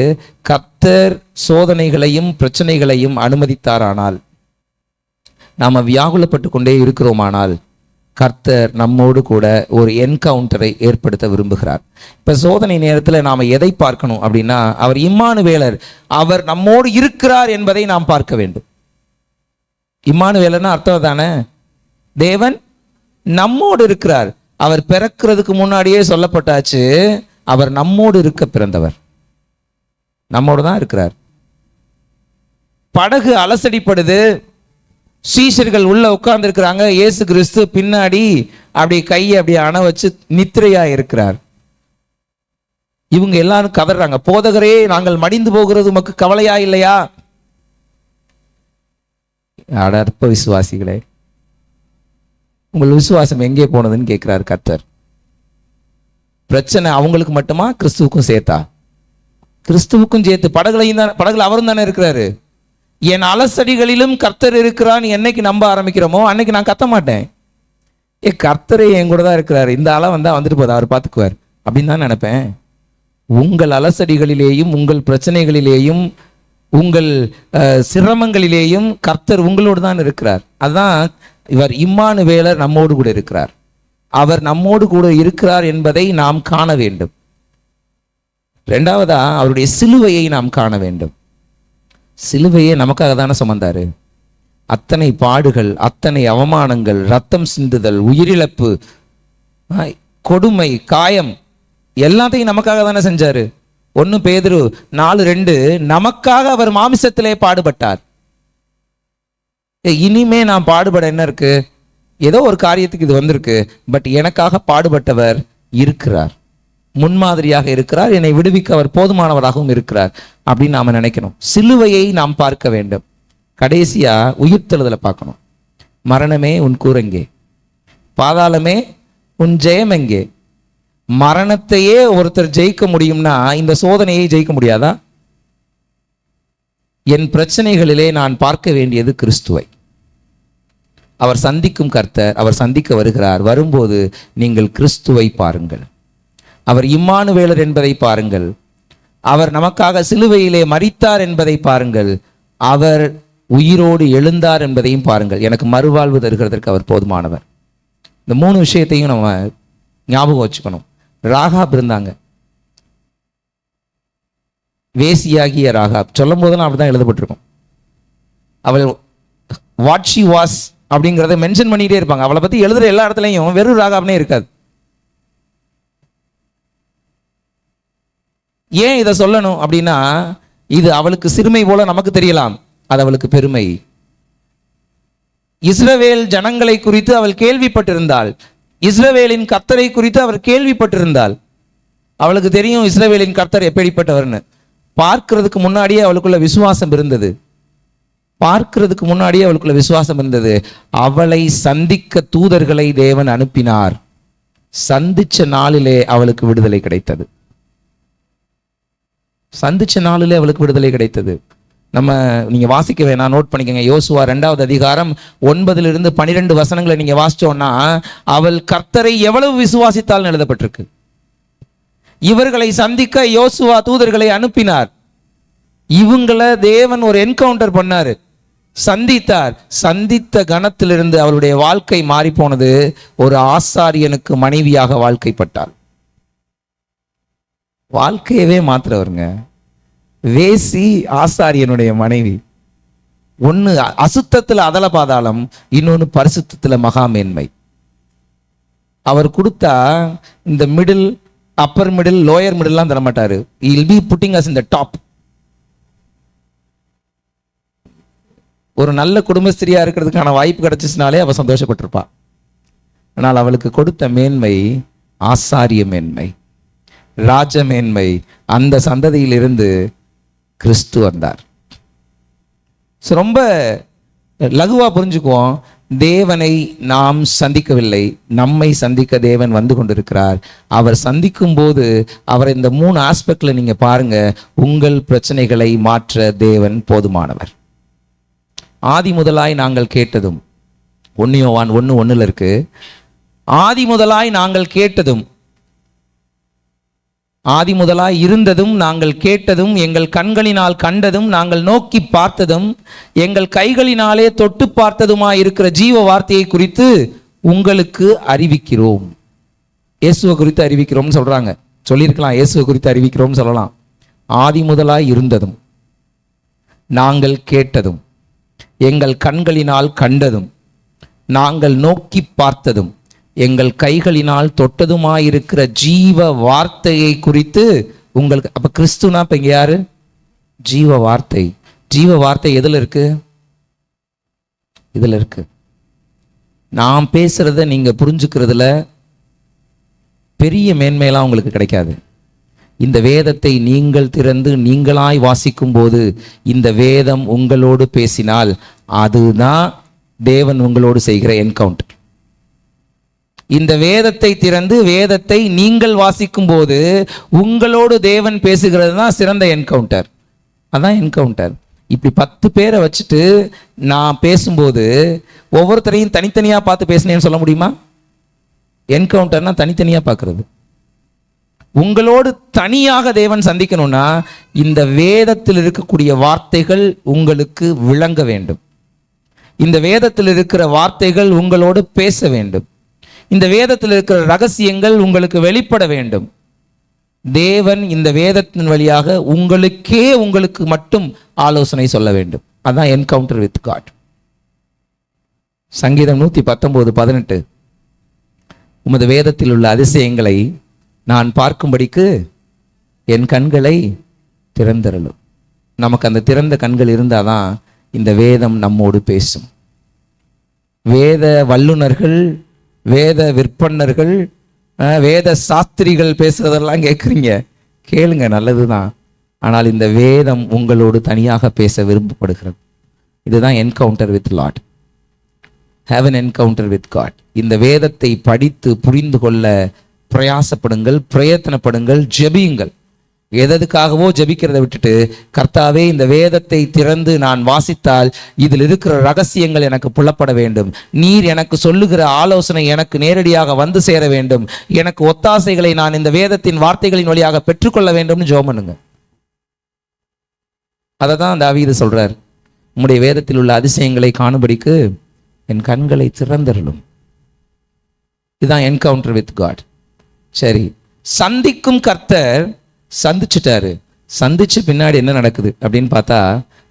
கர்த்தர் சோதனைகளையும் பிரச்சனைகளையும் அனுமதித்தாரானால், நாம் வியாகுலப்பட்டு கொண்டே இருக்கிறோமானால், கர்த்தர் நம்மோடு கூட ஒரு என்கவுண்டரை ஏற்படுத்த விரும்புகிறார். இப்போ சோதனை நேரத்தில் நாம் எதை பார்க்கணும் அப்படின்னா, அவர் இம்மானுவேலர், அவர் நம்மோடு இருக்கிறார் என்பதை நாம் பார்க்க வேண்டும். இம்மானுவேலர்னா அர்த்தம் தானே, தேவன் நம்மோடு இருக்கிறார். அவர் பிறக்கிறதுக்கு முன்னாடியே சொல்லப்பட்டாச்சு, அவர் நம்மோடு இருக்க பிறந்தவர், நம்மோடு தான் இருக்கிறார். படகு அலசடிப்படுது, சீஷர்கள் உள்ள உட்கார்ந்து இருக்கிறாங்க, இயேசு கிறிஸ்து பின்னாடி அப்படி கையை அப்படி அணை வச்சு நித்திரையா இருக்கிறார். இவங்க எல்லாரும் கதறாங்க, போதகரே நாங்கள் மடிந்து போகிறது உமக்கு கவலையா இல்லையா? அற்ப விசுவாசிகளே, உங்கள் விசுவாசம் எங்கே போனதுன்னு கேட்கிறார் கர்த்தர். பிரச்சனை அவங்களுக்கு மட்டுமா, கிறிஸ்துவுக்கும் சேர்த்தா? கிறிஸ்துவுக்கும் சேர்த்து. படகுல அவரும் தானே இருக்கிறாரு. என் அலசடிகளிலும் கர்த்தர் இருக்கிறான்னு என்னைக்கு நம்ப ஆரம்பிக்கிறோமோ அன்னைக்கு நான் கத்த மாட்டேன். கர்த்தரே என் கூட தான் இருக்கிறாரு, இந்த அலை வந்தா வந்துட்டு போதா, அவர் பார்த்துக்குவார் அப்படின்னு தான் நினைப்பேன். உங்கள் அலசடிகளிலேயும் உங்கள் பிரச்சனைகளிலேயும் உங்கள் சிரமங்களிலேயும் கர்த்தர் உங்களோடு தான் இருக்கிறார். அதுதான் இவர் இம்மானுவேலர், நம்மோடு கூட இருக்கிறார். அவர் நம்மோடு கூட இருக்கிறார் என்பதை நாம் காண வேண்டும். ரெண்டாவதா அவருடைய சிலுவையை நாம் காண வேண்டும். சிலுவையை நமக்காக தானே சுமந்தாரு. அத்தனை பாடுகள், அத்தனை அவமானங்கள், ரத்தம் சிந்துதல், உயிரிழப்பு, கொடுமை, காயம் எல்லாத்தையும் நமக்காக தானே செஞ்சாரு. 1 பேதுரு 4:2 நமக்காக அவர் மாமிசத்திலே பாடுபட்டார். இனிமே நான் பாடுபட என்ன இருக்கு? ஏதோ ஒரு காரியத்துக்கு இது வந்திருக்கு, பட் எனக்காக பாடுபட்டவர் இருக்கிறார், முன்மாதிரியாக இருக்கிறார், என்னை விடுவிக்க அவர் போதுமானவராகவும் இருக்கிறார் அப்படின்னு நாம நினைக்கணும். சிலுவையை நாம் பார்க்க வேண்டும். கடைசியா உயிர்த்தெழுதலை பார்க்கணும். மரணமே உன் கூரெங்கே, பாதாளமே உன் ஜெயம் எங்கே? மரணத்தையே ஒருத்தர் ஜெயிக்க முடியும்னா இந்த சோதனையை ஜெயிக்க முடியாதா? என் பிரச்சனைகளிலே நான் பார்க்க வேண்டியது கிறிஸ்துவை. அவர் சந்திக்கும் கர்த்தர், அவர் சந்திக்க வருகிறார். வரும்போது நீங்கள் கிறிஸ்துவை பாருங்கள். அவர் இம்மானுவேலர் என்பதை பாருங்கள். அவர் நமக்காக சிலுவையிலே மரித்தார் என்பதை பாருங்கள். அவர் உயிரோடு எழுந்தார் என்பதையும் பாருங்கள். எனக்கு மறுவாழ்வு தருகிறதற்கு அவர் போதுமானவர். இந்த 3 விஷயத்தையும் நம்ம ஞாபகம் வச்சுக்கணும். ராகாப் இருந்தாங்க, வேசியாகிய ராகாப். சொல்லும் போதெல்லாம் அப்படிதான் எழுதப்பட்டிருக்கும். அவள் வாட் ஷி வாஸ் அப்படிங்கிறத மென்ஷன் பண்ணிட்டே இருப்பாங்க. அவளை பத்தி எழுதுற எல்லா இடத்துலையும் வெறும் ராகாப்னே இருக்காது. ஏன் இதை சொல்லணும் அப்படின்னா, இது அவளுக்கு சிறுமை போல நமக்கு தெரியலாம், அது அவளுக்கு பெருமை. இஸ்ரவேல் ஜனங்களை குறித்து அவள் கேள்விப்பட்டிருந்தாள். இஸ்ரவேலின் கர்த்தரை குறித்து அவர் கேள்விப்பட்டிருந்தாள். அவளுக்கு தெரியும் இஸ்ரவேலின் கர்த்தர் எப்படிப்பட்டவர்னு. பார்க்கிறதுக்கு முன்னாடியே அவளுக்குள்ள விசுவாசம் இருந்தது. பார்க்கிறதுக்கு முன்னாடியே அவளுக்குள்ள விசுவாசம் இருந்தது. அவளை சந்திக்க தூதர்களை தேவன் அனுப்பினார். சந்திச்ச நாளிலே அவளுக்கு விடுதலை கிடைத்தது. சந்திச்ச நாளிலே அவளுக்கு விடுதலை கிடைத்தது. நீங்க வாசிக்க வேணாம், நோட் பண்ணிக்கங்க. யோசுவா 2வது அதிகாரம் 9 - 12 வசனங்களை நீங்க வாசிச்சோன்னா, அவள் கர்த்தரை எவ்வளவு விசுவாசித்தால் எழுதப்பட்டிருக்கு. இவர்களை சந்திக்க யோசுவா தூதர்களை அனுப்பினார். இவங்களை தேவன் ஒரு என்கவுண்டர் பண்ணாரு, சந்தித்தார். சந்தித்த கணத்திலிருந்து அவளுடைய வாழ்க்கை மாறி போனது. ஒரு ஆசாரியனுக்கு மனைவியாக வாழ்க்கைப்பட்டாள். வாழ்க்கையவே மாத்துறவருங்க. வேசி ஆசாரியனுடைய மனைவி. ஒன்று அசுத்தத்தில் அதல பாதாளம், இன்னொன்று பரிசுத்தத்தில் மகாமேன்மை. அவர் கொடுத்தா இந்த மிடில், அப்பர் மிடில், லோயர் மிடில்லாம் தர மாட்டாரு. He will be putting us in the top. ஒரு நல்ல குடும்பஸ்திரியா இருக்கிறதுக்கான வாய்ப்பு கிடைச்சிச்சுனாலே அவ சந்தோஷப்பட்டிருப்பா. ஆனால் அவளுக்கு கொடுத்த மேன்மை ஆசாரிய மேன்மை, ராஜ மேன்மை. அந்த சந்ததியிலிருந்து கிறிஸ்து வந்தார். ரொம்ப லகுவா புரிஞ்சுக்குவோம். தேவனை நாம் சந்திக்கவில்லை, நம்மை சந்திக்க தேவன் வந்து கொண்டிருக்கிறார். அவர் சந்திக்கும் போது அவரை இந்த 3 ஆஸ்பெக்ட்ல நீங்க பாருங்க. உங்கள் பிரச்சனைகளை மாற்ற தேவன் போதுமானவர். ஆதி முதலாய் நாங்கள் கேட்டதும், 1 யோவான் 1:1 இருக்கு. ஆதி முதலாய் நாங்கள் கேட்டதும், ஆதி முதலாய் இருந்ததும், நாங்கள் கேட்டதும், எங்கள் கண்களினால் கண்டதும், நாங்கள் நோக்கி பார்த்ததும், எங்கள் கைகளினாலே தொட்டு பார்த்ததுமாய் இருக்கிற ஜீவ வார்த்தையை குறித்து உங்களுக்கு அறிவிக்கிறோம். இயேசுவை குறித்து அறிவிக்கிறோம்னு சொல்றாங்க. சொல்லியிருக்கலாம், இயேசுவை குறித்து அறிவிக்கிறோம்னு சொல்லலாம். ஆதி முதலாய் இருந்ததும், நாங்கள் கேட்டதும், எங்கள் கண்களினால் கண்டதும், நாங்கள் நோக்கி பார்த்ததும், எங்கள் கைகளினால் தொட்டதுமாயிருக்கிற ஜீவ வார்த்தையை குறித்து உங்களுக்கு. அப்ப கிறிஸ்துனா இப்ப இங்க யாரு? ஜீவ வார்த்தை. ஜீவ வார்த்தை எதுல இருக்கு? இதுல இருக்கு. நான் பேசுறத நீங்க புரிஞ்சுக்கிறதுல பெரிய மேன்மையெல்லாம் உங்களுக்கு கிடைக்காது. இந்த வேதத்தை நீங்கள் திறந்து நீங்களாய் வாசிக்கும் போது, இந்த வேதம் உங்களோடு பேசினால், அதுதான் தேவன் உங்களோடு செய்கிற என்கவுண்டர். இந்த வேதத்தை திறந்து வேதத்தை நீங்கள் வாசிக்கும் போது உங்களோடு தேவன் பேசுகிறது தான் சிறந்த என்கவுண்டர். அதான் என்கவுண்டர். இப்படி 10 பேரை வச்சுட்டு நான் பேசும்போது ஒவ்வொருத்தரையும் தனித்தனியாக பார்த்து பேசினேன்னு சொல்ல முடியுமா? என்கவுண்டர்னா தனித்தனியாக பார்க்கறது. உங்களோடு தனியாக தேவன் சந்திக்கணும்னா இந்த வேதத்தில் இருக்கக்கூடிய வார்த்தைகள் உங்களுக்கு விளங்க வேண்டும். இந்த வேதத்தில் இருக்கிற வார்த்தைகள் உங்களோடு பேச வேண்டும். இந்த வேதத்தில் இருக்கிற ரகசியங்கள் உங்களுக்கு வெளிப்பட வேண்டும். தேவன் இந்த வேதத்தின் வழியாக உங்களுக்கு மட்டும் ஆலோசனை சொல்ல வேண்டும். அதான் என்கவுண்டர் வித் காட். சங்கீதம் 119:18, உமது வேதத்தில் உள்ள அதிசயங்களை நான் பார்க்கும்படிக்கு என் கண்களை திறந்தருளும். நமக்கு அந்த திறந்த கண்கள் இருந்தாதான் இந்த வேதம் நம்மோடு பேசும். வேத வல்லுனர்கள், வேத விற்பன்னர்கள், வேத சாஸ்திரிகள் பேசுறதெல்லாம் கேட்குறீங்க, கேளுங்க, நல்லதுதான். ஆனால் இந்த வேதம் உங்களோடு தனியாக பேச விரும்பப்படுகிறது. இதுதான் encounter with Lord. Have an encounter with God. இந்த வேதத்தை படித்து புரிந்து கொள்ள பிரயாசப்படுங்கள், பிரயத்தனப்படுங்கள், ஜெபியுங்கள். எதற்காகவோ ஜெபிக்கிறதை விட்டுட்டு, கர்த்தாவே இந்த வேதத்தை திறந்து நான் வாசித்தால் இதில் இருக்கிற ரகசியங்கள் எனக்கு புலப்பட வேண்டும், நீர் எனக்கு சொல்லுகிற ஆலோசனை எனக்கு நேரடியாக வந்து சேர வேண்டும், எனக்கு ஒத்தாசைகளை நான் இந்த வேதத்தின் வார்த்தைகளின் வழியாக பெற்றுக்கொள்ள வேண்டும்னு ஜெபம் பண்ணுங்க. அதை தான் தாவீது சொல்றார், உம்முடைய வேதத்தில் உள்ள அதிசயங்களை காணும்படிக்கு என் கண்களை திறந்தருளும். இதுதான் என்கவுண்டர் வித் காட். சரி, சந்திக்கும் கர்த்தர் சந்திச்சுட்டாரு. சந்திச்சு பின்னாடி என்ன நடக்குது அப்படின்னு பார்த்தா,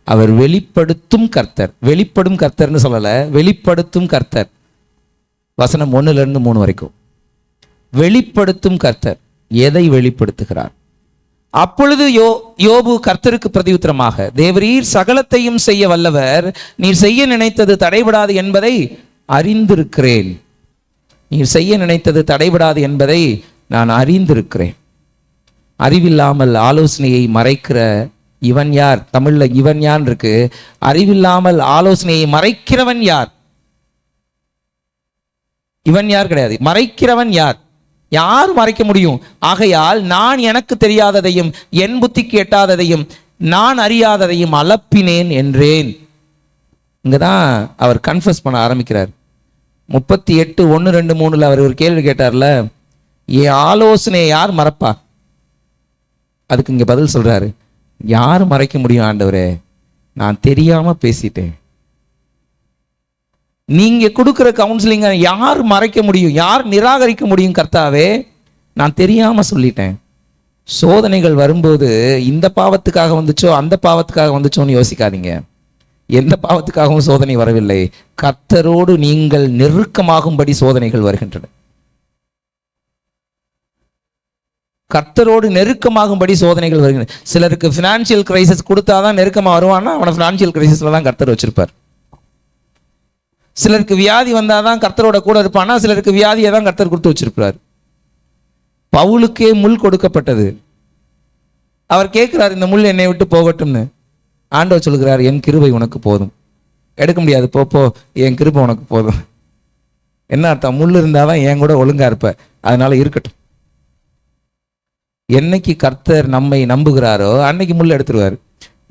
அவர் வெளிப்படுத்தும் கர்த்தர். வெளிப்படும் கர்த்தர்னு சொல்லல, வெளிப்படுத்தும் கர்த்தர். வசனம் 1-3 வரைக்கும். வெளிப்படுத்தும் கர்த்தர் எதை வெளிப்படுத்துகிறார்? அப்பொழுது யோபு கர்த்தருக்கு பிரதியுத்தரமாக, தேவரீர் சகலத்தையும் செய்ய வல்லவர், நீர் செய்ய நினைத்தது தடைபடாது என்பதை அறிந்திருக்கிறேன். நீர் செய்ய நினைத்தது தடைபடாது என்பதை நான் அறிந்திருக்கிறேன். அறிவில்லாமல் ஆலோசனையை மறைக்கிற இவன் யார்? தமிழ்ல இவன் யான் இருக்கு. அறிவில்லாமல் ஆலோசனையை மறைக்கிறவன் யார்? இவன் யார் கிடையாது, மறைக்கிறவன் யார்? யார் மறைக்க முடியும்? ஆகையால் நான் எனக்கு தெரியாததையும் என் புத்திக்கு எட்டாததையும் நான் அறியாததையும் அலப்பினேன் என்றேன். இங்கதான் அவர் கன்ஃபஸ் பண்ண ஆரம்பிக்கிறார். 38:1-2-3 அவர் ஒரு கேள்வி கேட்டார்ல, என் ஆலோசனையை யார் மறைப்பா? அதுக்கு இங்க பதில் சொல்றாரு, யார் மறைக்க முடியும் ஆண்டவரே? நான் தெரியாம பேசிட்டேன். நீங்க கொடுக்கிற கவுன்சிலிங்க யார் மறைக்க முடியும்? யார் நிராகரிக்க முடியும்? கர்த்தாவே, நான் தெரியாம சொல்லிட்டேன். சோதனைகள் வரும்போது இந்த பாவத்துக்காக வந்துச்சோ அந்த பாவத்துக்காக வந்துச்சோன்னு யோசிக்காதீங்க. எந்த பாவத்துக்காகவும் சோதனை வரவில்லை. கர்த்தரோடு நீங்கள் நெருக்கமாகும்படி சோதனைகள் வருகின்றன. கர்த்தரோடு நெருக்கமாகும்படி சோதனைகள் வருகின்றன. சிலருக்கு ஃபினான்ஷியல் கிரைசிஸ் கொடுத்தாதான் நெருக்கமாக வருவான்னா அவனை ஃபினான்ஷியல் கிரைசிஸ்ல தான் கர்த்தர் வச்சிருப்பார். சிலருக்கு வியாதி வந்தாதான் கர்த்தரோட கூட இருப்பானா, சிலருக்கு வியாதியை தான் கர்த்தர் கொடுத்து வச்சிருப்பார். பவுலுக்கே முள் கொடுக்கப்பட்டது. அவர் கேட்கிறார், இந்த முள் என்னை விட்டு போகட்டும்னு. ஆண்டவர் சொல்கிறார், என் கிருபை உனக்கு போதும். எடுக்க முடியாது, போ, என் கிருபை உனக்கு போதும். என்ன அர்த்தம்? முள் இருந்தாதான் என் கூட ஒழுங்கா இருப்ப, அதனால இருக்கட்டும். என்னைக்கு கர்த்தர் நம்மை நம்புகிறாரோ அன்னைக்கு முள்ள எடுத்துருவார்.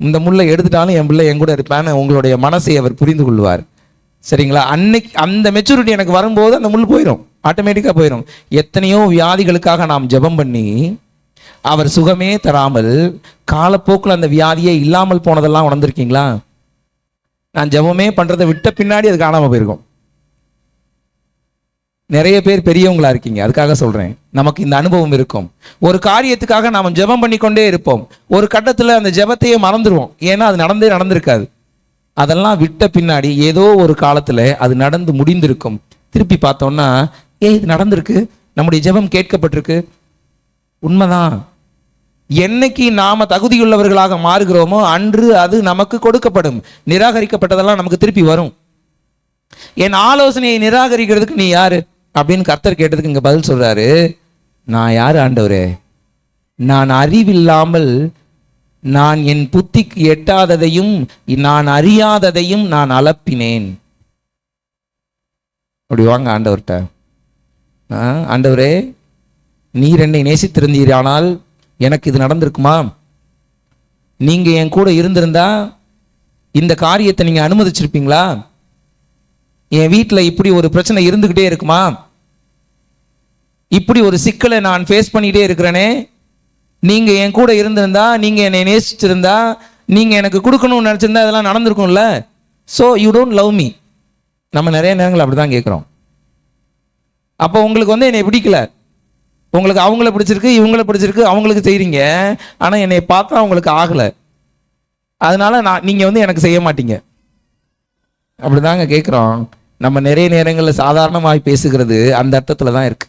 இந்த முள்ளை எடுத்துட்டாலும் என் பிள்ளை என் கூட இருப்பான்னு உங்களுடைய மனசை அவர் புரிந்து கொள்வார். சரிங்களா? அன்னைக்கு அந்த மெச்சூரிட்டி எனக்கு வரும்போது அந்த முள் போயிடும், ஆட்டோமேட்டிக்காக போயிடும். எத்தனையோ வியாதிகளுக்காக நாம் ஜெபம் பண்ணி அவர் சுகமே தராமல் காலப்போக்கில் அந்த வியாதியே இல்லாமல் போனதெல்லாம் உணர்ந்திருக்கீங்களா? நான் ஜெபமே பண்றதை விட்ட பின்னாடி அது காணாமல் போயிருக்கும். நிறைய பேர் பெரியவங்களா இருக்கீங்க, அதுக்காக சொல்றேன். நமக்கு இந்த அனுபவம் இருக்கும். ஒரு காரியத்துக்காக நாம் ஜெபம் பண்ணிக்கொண்டே இருப்போம். ஒரு கட்டத்தில் அந்த ஜெபத்தையே மறந்துடுவோம். ஏன்னா அது நடந்திருக்காது. அதெல்லாம் விட்ட பின்னாடி ஏதோ ஒரு காலத்துல அது நடந்து முடிந்திருக்கும். திருப்பி பார்த்தோம்னா, இது நடந்திருக்கு, நம்முடைய ஜெபம் கேட்கப்பட்டிருக்கு. உண்மைதான். என்னைக்கு நாம தகுதியுள்ளவர்களாக மாறுகிறோமோ அன்று அது நமக்கு கொடுக்கப்படும். நிராகரிக்கப்பட்டதெல்லாம் நமக்கு திருப்பி வரும். என் ஆலோசனையை நிராகரிக்கிறதுக்கு நீ யாரு அப்படின்னு கர்த்தர் கேட்டதுக்கு இங்க பதில் சொல்றாரு, நான் யாரு ஆண்டவரே? நான் அறிவில்லாமல், நான் என் புத்திக்கு எட்டாததையும் நான் அறியாததையும் நான் அலப்பினேன். அப்படி வாங்க ஆண்டவர்கிட்ட. ஆண்டவரே, நீர் என்னை நேசித்திருந்தீரானால் எனக்கு இது நடந்திருக்குமா? நீங்க என் கூட இருந்திருந்தா இந்த காரியத்தை நீங்க அனுமதிச்சிருப்பீங்களா? என் வீட்டில் இப்படி ஒரு பிரச்சனை இருந்துகிட்டே இருக்குமா? இப்படி ஒரு சிக்கலை நான் ஃபேஸ் பண்ணிகிட்டே இருக்கிறேனே, நீங்கள் என் கூட இருந்திருந்தா, நீங்கள் என்னை நேசிச்சிருந்தா, நீங்கள் எனக்கு கொடுக்கணும்னு நினச்சிருந்தா இதெல்லாம் நடந்திருக்கும்ல. So you don't love me. நம்ம நிறைய நேரங்கள் அப்படி தான் கேட்குறோம். அப்போ உங்களுக்கு வந்து என்னை பிடிக்கல, உங்களுக்கு அவங்கள பிடிச்சிருக்கு, இவங்கள பிடிச்சிருக்கு, அவங்களுக்கு செய்கிறீங்க, ஆனால் என்னை பார்த்தா அவங்களுக்கு ஆகலை, அதனால நீங்கள் வந்து எனக்கு செய்ய மாட்டீங்க. அப்படி தாங்க கேட்குறோம். நம்ம நிறைய நேரங்களில் சாதாரணமாக பேசுகிறது அந்த அர்த்தத்தில் தான் இருக்கு.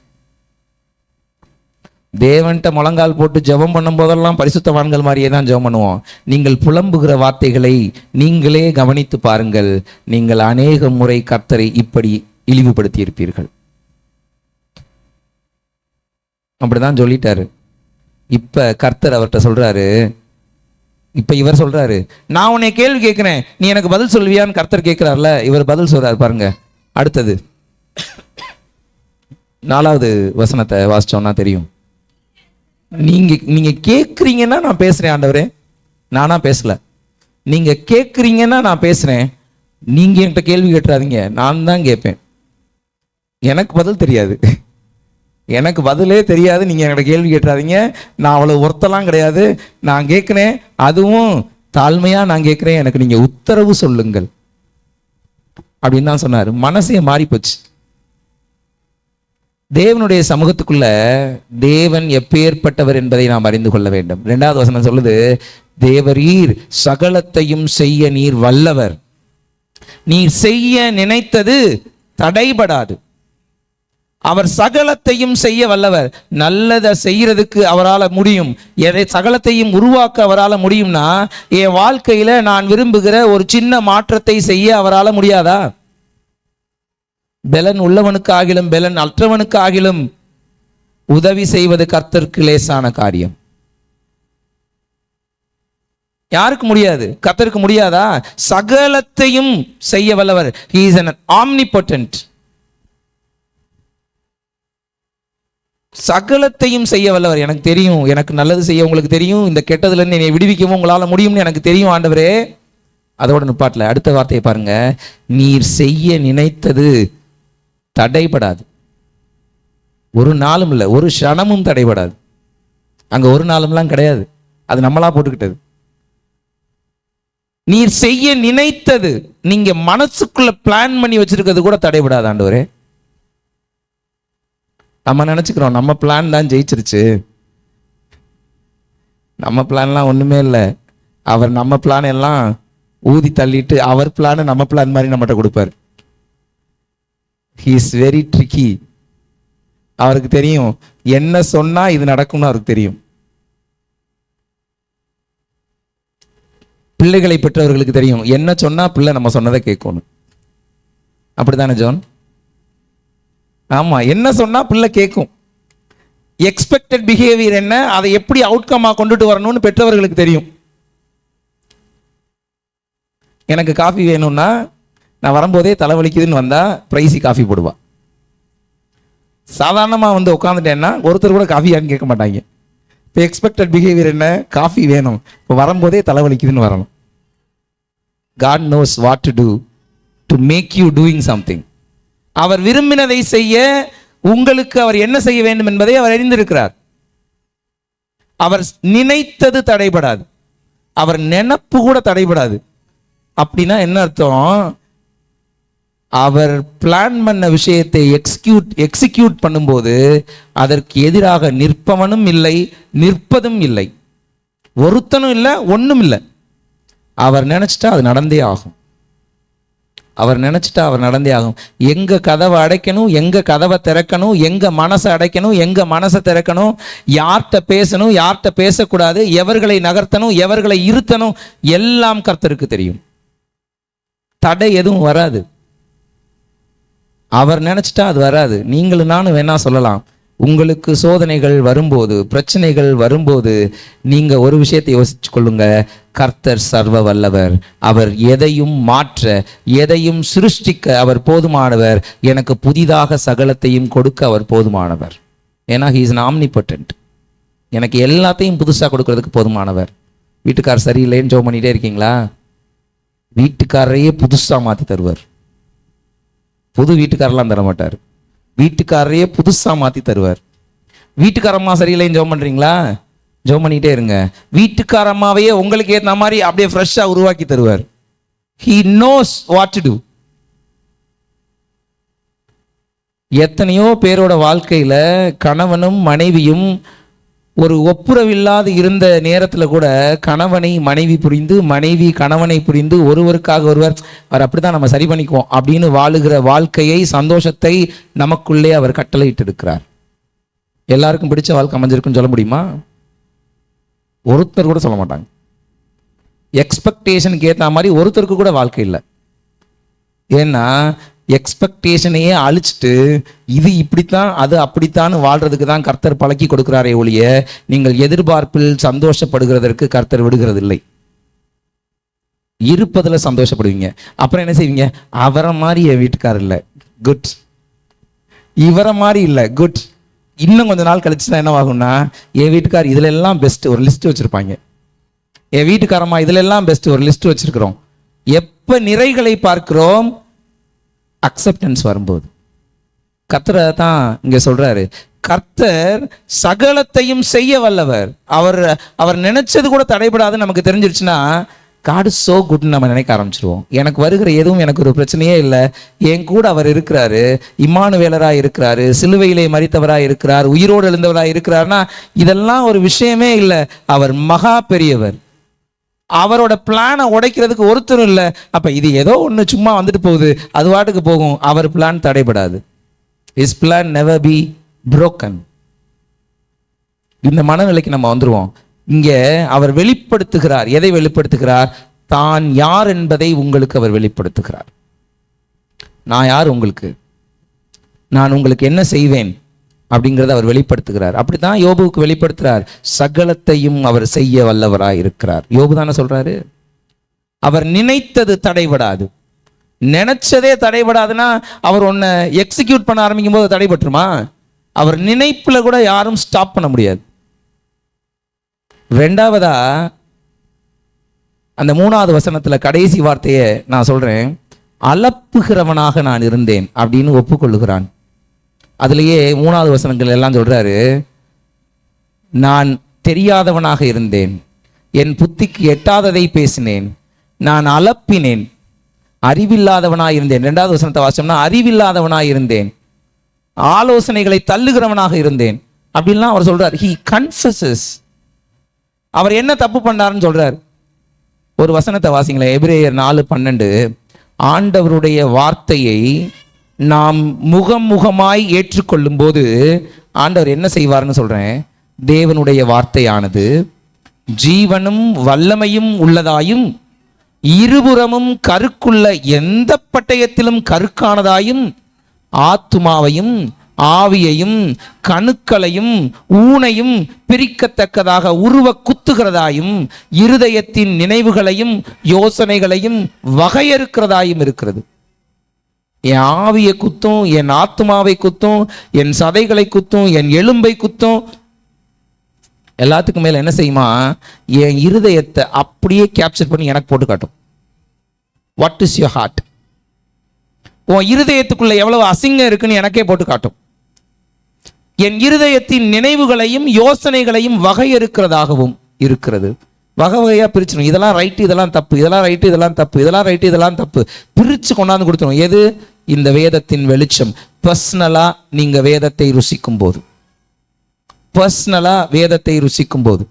தேவன்கிட்ட முழங்கால் போட்டு ஜெபம் பண்ணும் போதெல்லாம் பரிசுத்தவான்கள் மாதிரியே தான் ஜெபம் பண்ணுவோம். நீங்கள் புலம்புகிற வார்த்தைகளை நீங்களே கவனித்து பாருங்கள். நீங்கள் அநேக முறை கர்த்தரை இப்படி இழிவுபடுத்தி இருப்பீர்கள். அப்படிதான் சொல்லிட்டாரு. இப்ப கர்த்தர் அவர்கிட்ட சொல்றாரு, இப்ப இவர் சொல்றாரு, நான் உன்னை கேள்வி கேட்கிறேன், நீ எனக்கு பதில் சொல்வியான்னு கர்த்தர் கேட்கிறார்ல. இவர் பதில் சொல்றாரு பாருங்க. அடுத்தது 4வது வசனத்தை வாசிச்சோம்னா தெரியும். நீங்க கேட்குறீங்கன்னா நான் பேசுறேன் ஆண்டவரே, நானா பேசல. நீங்க கேட்குறீங்கன்னா நான் பேசுறேன். நீங்க என்கிட்ட கேள்வி கேட்டுறாதீங்க, நான் தான் கேட்பேன். எனக்கு பதில் தெரியாது, எனக்கு பதிலே தெரியாது. நீங்க என்கிட்ட கேள்வி கேட்டுறாதீங்க. நான் அவ்வளவு ஒருத்தலாம் கிடையாது. நான் கேட்குறேன், அதுவும் தாழ்மையா நான் கேட்குறேன். எனக்கு நீங்க உத்தரவு சொல்லுங்கள் அப்படின்னு தான் சொன்னார். மனசே மாறி போச்சு. தேவனுடைய சமூகத்துக்குள்ள தேவன் எப்பேற்பட்டவர் என்பதை நாம் அறிந்து கொள்ள வேண்டும். 2வது வசனம் சொல்லுது, தேவரீர் சகலத்தையும் செய்ய நீர் வல்லவர், நீர் செய்ய நினைத்தது தடைபடாது. அவர் சகலத்தையும் செய்ய வல்லவர். நல்லதை செய்யறதுக்கு அவரால் முடியும். எதை சகலத்தையும் உருவாக்க அவரால் முடியும்னா, என் வாழ்க்கையில நான் விரும்புகிற ஒரு சின்ன மாற்றத்தை செய்ய அவரால் முடியாதா? பெலன் உள்ளவனுக்கு ஆகிலும் பெலன் அற்றவனுக்கு ஆகிலும் உதவி செய்வது கர்த்தருக்கு லேசான காரியம். யாருக்கு முடியாது? கர்த்தருக்கு முடியாதா? சகலத்தையும் செய்ய வல்லவர். He is an omnipotent. சகலத்தையும் செய்ய வல்லவர். எனக்கு தெரியும், எனக்கு நல்லது செய்ய உங்களுக்கு தெரியும், இந்த கெட்டதுல இருந்து என்னை விடுவிக்கவும் உங்களால முடியும்னு எனக்கு தெரியும் ஆண்டவரே. அதோட நிப்பாட்டல. அடுத்த வார்த்தையை பாருங்க, நீர் செய்ய நினைத்தது தடைபடாது. ஒரு நாளும் இல்லை, ஒரு க்ஷணமும் தடைபடாது. அங்க ஒரு நாளும்லாம் கிடையாது, அது நம்மளா போட்டுக்கிட்டது. நீர் செய்ய நினைத்தது, நீங்க மனசுக்குள்ள பிளான் பண்ணி வச்சிருக்கிறது கூட தடைபடாது ஆண்டவரே. நம்ம நினைச்சுக்கிறோம் நம்ம பிளான் தான் ஜெயிச்சிருச்சு, நம்ம பிளான்லாம் ஒண்ணுமே இல்லை. அவர் நம்ம பிளான் எல்லாம் ஊதி தள்ளிட்டு அவர் பிளான் நம்ம பிளான் மாதிரி நம்மகிட்ட கொடுப்பார். He is very tricky. அவருக்கு தெரியும் என்ன சொன்னா இது நடக்கும்னு அவருக்கு தெரியும். பிள்ளைகளை பெற்றவர்களுக்கு தெரியும் என்ன சொன்னா பிள்ளை நம்ம சொன்னதை கேட்கணும். அப்படித்தானே ஜோன்? ஆமா, என்ன சொன்னா பிள்ளை கேட்கும். எக்ஸ்பெக்டட் பிஹேவியர் என்ன, அதை எப்படி அவுட்கமா கொண்டுட்டு வரணும்னு பெற்றவர்களுக்கு தெரியும். எனக்கு காஃபி வேணும்னா நான் வரும்போதே தலைவலிக்குதுன்னு வந்தா பிரைசி காஃபி போடுவா. சாதாரணமா வந்து உட்காந்துட்டேன்னா ஒருத்தர் கூட காஃபியான்னு கேட்க மாட்டாங்க. இப்போ எக்ஸ்பெக்டட் பிஹேவியர் என்ன, காஃபி வேணும், இப்போ வரும்போதே தலைவலிக்குதுன்னு வரணும். God knows what to do to make you doing something. அவர் விரும்பினதை செய்ய உங்களுக்கு அவர் என்ன செய்ய வேண்டும் என்பதை அவர் அறிந்திருக்கிறார். அவர் நினைத்தது தடைபடாது, அவர் நினைப்பு கூட தடைபடாது. அப்படின்னா என்ன அர்த்தம்? அவர் பிளான் பண்ண விஷயத்தை எக்ஸிக்யூட் பண்ணும்போது அதற்கு எதிராக நிற்பவனும் இல்லை, நிற்பதும் இல்லை, ஒருத்தனும் இல்லை, ஒன்றும் இல்லை. அவர் நினைச்சிட்டா அது நடந்தே ஆகும். அவர் நினைச்சிட்டா அவர் நடந்தே ஆகும். எங்க கதவை அடைக்கணும், எங்க கதவை திறக்கணும், எங்க மனசை அடைக்கணும், எங்க மனசை திறக்கணும், யார்கிட்ட பேசணும், யார்கிட்ட பேசக்கூடாது, எவர்களை நகர்த்தணும், எவர்களை இருத்தணும், எல்லாம் கர்த்தருக்கு தெரியும். தடை எதுவும் வராது. அவர் நினைச்சிட்டா அது வராது. நீங்களும் நானும் வேணா சொல்லலாம், உங்களுக்கு சோதனைகள் வரும்போது, பிரச்சனைகள் வரும்போது நீங்க ஒரு விஷயத்தை யோசிச்சு கொள்ளுங்க, கர்த்தர் சர்வ வல்லவர். அவர் எதையும் மாற்ற, எதையும் சிருஷ்டிக்க அவர் போதுமானவர். எனக்கு புதிதாக சகலத்தையும் கொடுக்க அவர் போதுமானவர். ஏன்னா he is an omnipotent. எனக்கு எல்லாத்தையும் புதுசாக கொடுக்கறதுக்கு போதுமானவர். வீட்டுக்காரர் சரியில்லைன்னு ஜெபம் பண்ணிட்டே இருக்கீங்களா? வீட்டுக்காரரையே புதுசாக மாற்றி தருவார். புது வீட்டுக்காரெல்லாம் தர மாட்டார், வீட்டுக்காரரையே புதுசாக மாற்றி தருவார். வீட்டுக்காரம்மா சரியில்லைன்னு ஜெபம் பண்ணுறீங்களா? ஜெபம் பண்ணிகிட்டே இருங்க. வீட்டுக்காரம்மாவையே உங்களுக்கு ஏற்ற மாதிரி அப்படியே ஃப்ரெஷ்ஷாக உருவாக்கி தருவார். He knows what to do. எத்தனையோ பேரோட வாழ்க்கையில் கணவனும் மனைவியும் ஒரு ஒப்புரவில்லாது இருந்த நேரத்தில் கூட கணவனை மனைவி புரிந்து, மனைவி கணவனை புரிந்து, ஒருவருக்காக ஒருவர் அவர் அப்படி தான் நம்ம சரி பண்ணிக்குவோம் அப்படின்னு வாழுகிற வாழ்க்கையை, சந்தோஷத்தை நமக்குள்ளே அவர் கட்டளையிட்டு இருக்கிறார். எல்லாருக்கும் பிடிச்ச வாழ்க்கை அமைஞ்சிருக்குன்னு சொல்ல முடியுமா? ஒருத்தர் கூட சொல்ல மாட்டாங்க. எக்ஸ்பெக்டேஷனுக்கு ஏற்ற மாதிரி ஒருத்தருக்கு கூட வாழ்க்கை இல்லை. ஏன்னா எக்ஸ்பெக்டேஷனையே அழிச்சிட்டு இது இப்படித்தான் அது அப்படித்தான் வாழ்றதுக்கு தான் கர்த்தர் பழக்கி கொடுக்கிறாரே ஒழிய நீங்கள் எதிர்பார்ப்பில் சந்தோஷப்படுகிறதற்கு கர்த்தர் விடுகிறது இல்லை. இருப்பதில் சந்தோஷப்படுவீங்க. அப்புறம் என்ன செய்வீங்க? அவரை மாதிரி என் வீட்டுக்காரர் இல்லை, குட். இவரை மாதிரி இல்லை, குட். இன்னும் கொஞ்ச நாள் கழிச்சுதான் என்னவாகும்னா, என் வீட்டுக்கார் இதுல எல்லாம் பெஸ்ட் ஒரு லிஸ்ட் வச்சிருப்பாங்க. என் வீட்டுக்காரம்மா இதுல எல்லாம் பெஸ்ட் ஒரு லிஸ்ட் வச்சிருக்கிறோம். எப்ப நிறைகளை பார்க்கிறோம்? அக்செப்டன்ஸ் வரும்போது. கர்த்தர் தான் இங்க சொல்றாரு, கர்த்தர் சகலத்தையும் செய்ய வல்லவர். அவர் நினைச்சது கூட தடைபடாதுன்னு நமக்கு தெரிஞ்சிருச்சுன்னா காட் இஸ் சோ குட்னு நம்ம நினைக்க ஆரம்பிச்சிருவோம். எனக்கு வருகிற எதுவும் எனக்கு ஒரு பிரச்சனையே இல்லை, என் கூட அவர் இருக்கிறாரு, இம்மானுவேலராக இருக்கிறாரு, சிலுவையிலே மரித்தவராக இருக்கிறார், உயிரோடு எழுந்தவராக இருக்கிறார்னா இதெல்லாம் ஒரு விஷயமே இல்லை. அவர் மகா பெரியவர். அவரோட பிளானை உடைக்கிறதுக்கு ஒருத்தரும் இல்லை. அப்ப இது ஏதோ ஒன்று சும்மா வந்துட்டு போகுது, அது வாட்டுக்கு போகும். அவர் பிளான் தடைபடாது. His plan never be broken. இந்த மனநிலைக்கு நம்ம வந்துருவோம். இங்க அவர் வெளிப்படுத்துகிறார். எதை வெளிப்படுத்துகிறார்? தான் யார் என்பதை உங்களுக்கு அவர் வெளிப்படுத்துகிறார். நான் யார் உங்களுக்கு, நான் உங்களுக்கு என்ன செய்வேன் அப்படிங்கிறத அவர் வெளிப்படுத்துகிறார். அப்படித்தான் யோபுவுக்கு வெளிப்படுத்துகிறார். சகலத்தையும் அவர் செய்ய வல்லவராய் இருக்கிறார். யோபு தானே சொல்றாரு, அவர் நினைத்தது தடைபடாது. நினைச்சதே தடைபடாதுன்னா அவர் ஒன்ன எக்ஸிக்யூட் பண்ண ஆரம்பிக்கும் போது தடைபட்டுருமா? அவர் நினைப்புல கூட யாரும் ஸ்டாப் பண்ண முடியாது. ரெண்டாவதா அந்த 3வது வசனத்துல கடைசி வார்த்தையை நான் சொல்றேன். அலப்புகிறவனாக நான் இருந்தேன் அப்படின்னு ஒப்புக்கொள்ளுகிறான். அதுலேயே 3வது வசனங்கள் எல்லாம் சொல்றாரு, நான் தெரியாதவனாக இருந்தேன், என் புத்திக்கு எட்டாததை பேசினேன், நான் அலப்பினேன், அறிவில்லாதவனாக இருந்தேன். 2வது வசனத்தை வாசம்னா அறிவில்லாதவனாக இருந்தேன், ஆலோசனைகளை தள்ளுகிறவனாக இருந்தேன் அப்படின்லாம் அவர் சொல்றார். He confesses. அவர் என்ன தப்பு பண்ணாருன்னு சொல்றார். ஒரு வசனத்தை வாசிங்களேன், எபிரேயர் 4:12. ஆண்டவருடைய வார்த்தையை நாம் முகமுகமாய் ஏற்றுக்கொள்ளும் போது ஆண்டவர் என்ன செய்வார்னு சொல்றேன். தேவனுடைய வார்த்தையானது ஜீவனும் வல்லமையும் உள்ளதாயும் இருபுறமும் கருக்குள்ள எந்த பட்டயத்திலும் கருக்கானதாயும் ஆத்துமாவையும் ஆவியையும் கணுக்களையும் ஊனையும் பிரிக்கத்தக்கதாக உருவ குத்துகிறதாயும் இருதயத்தின் நினைவுகளையும் யோசனைகளையும் வகையறுக்கிறதாயும் இருக்கிறது. என் ஆவியை குத்தும், என் ஆத்மாவை குத்தும், என் சதைகளை குத்தும், என் எலும்பை குத்தும். எல்லாத்துக்கும் மேல என்ன செய்யுமா? என் இருதயத்தை அப்படியே கேப்சர் பண்ணி எனக்கு போட்டு காட்டும். What is your heart? உன் இருதயத்துக்குள்ள எவ்வளவு அசிங்கம் இருக்குன்னு எனக்கே போட்டு காட்டும். என் இருதயத்தின் நினைவுகளையும் யோசனைகளையும் வகையறுக்கிறதாகவும் இருக்கிறது. வகை வகையாக பிரிச்சிடும். இதெல்லாம் ரைட்டு, இதெல்லாம் தப்பு, இதெல்லாம் ரைட்டு, இதெல்லாம் தப்பு, இதெல்லாம் ரைட்டு, இதெல்லாம் தப்பு, பிரித்து கொண்டாந்து கொடுத்துரும். எது? இந்த வேதத்தின் வெளிச்சம். பர்சனலா நீங்க வேதத்தை ருசிக்கும் போது, பர்சனலா வேதத்தை ருசிக்கும் போது,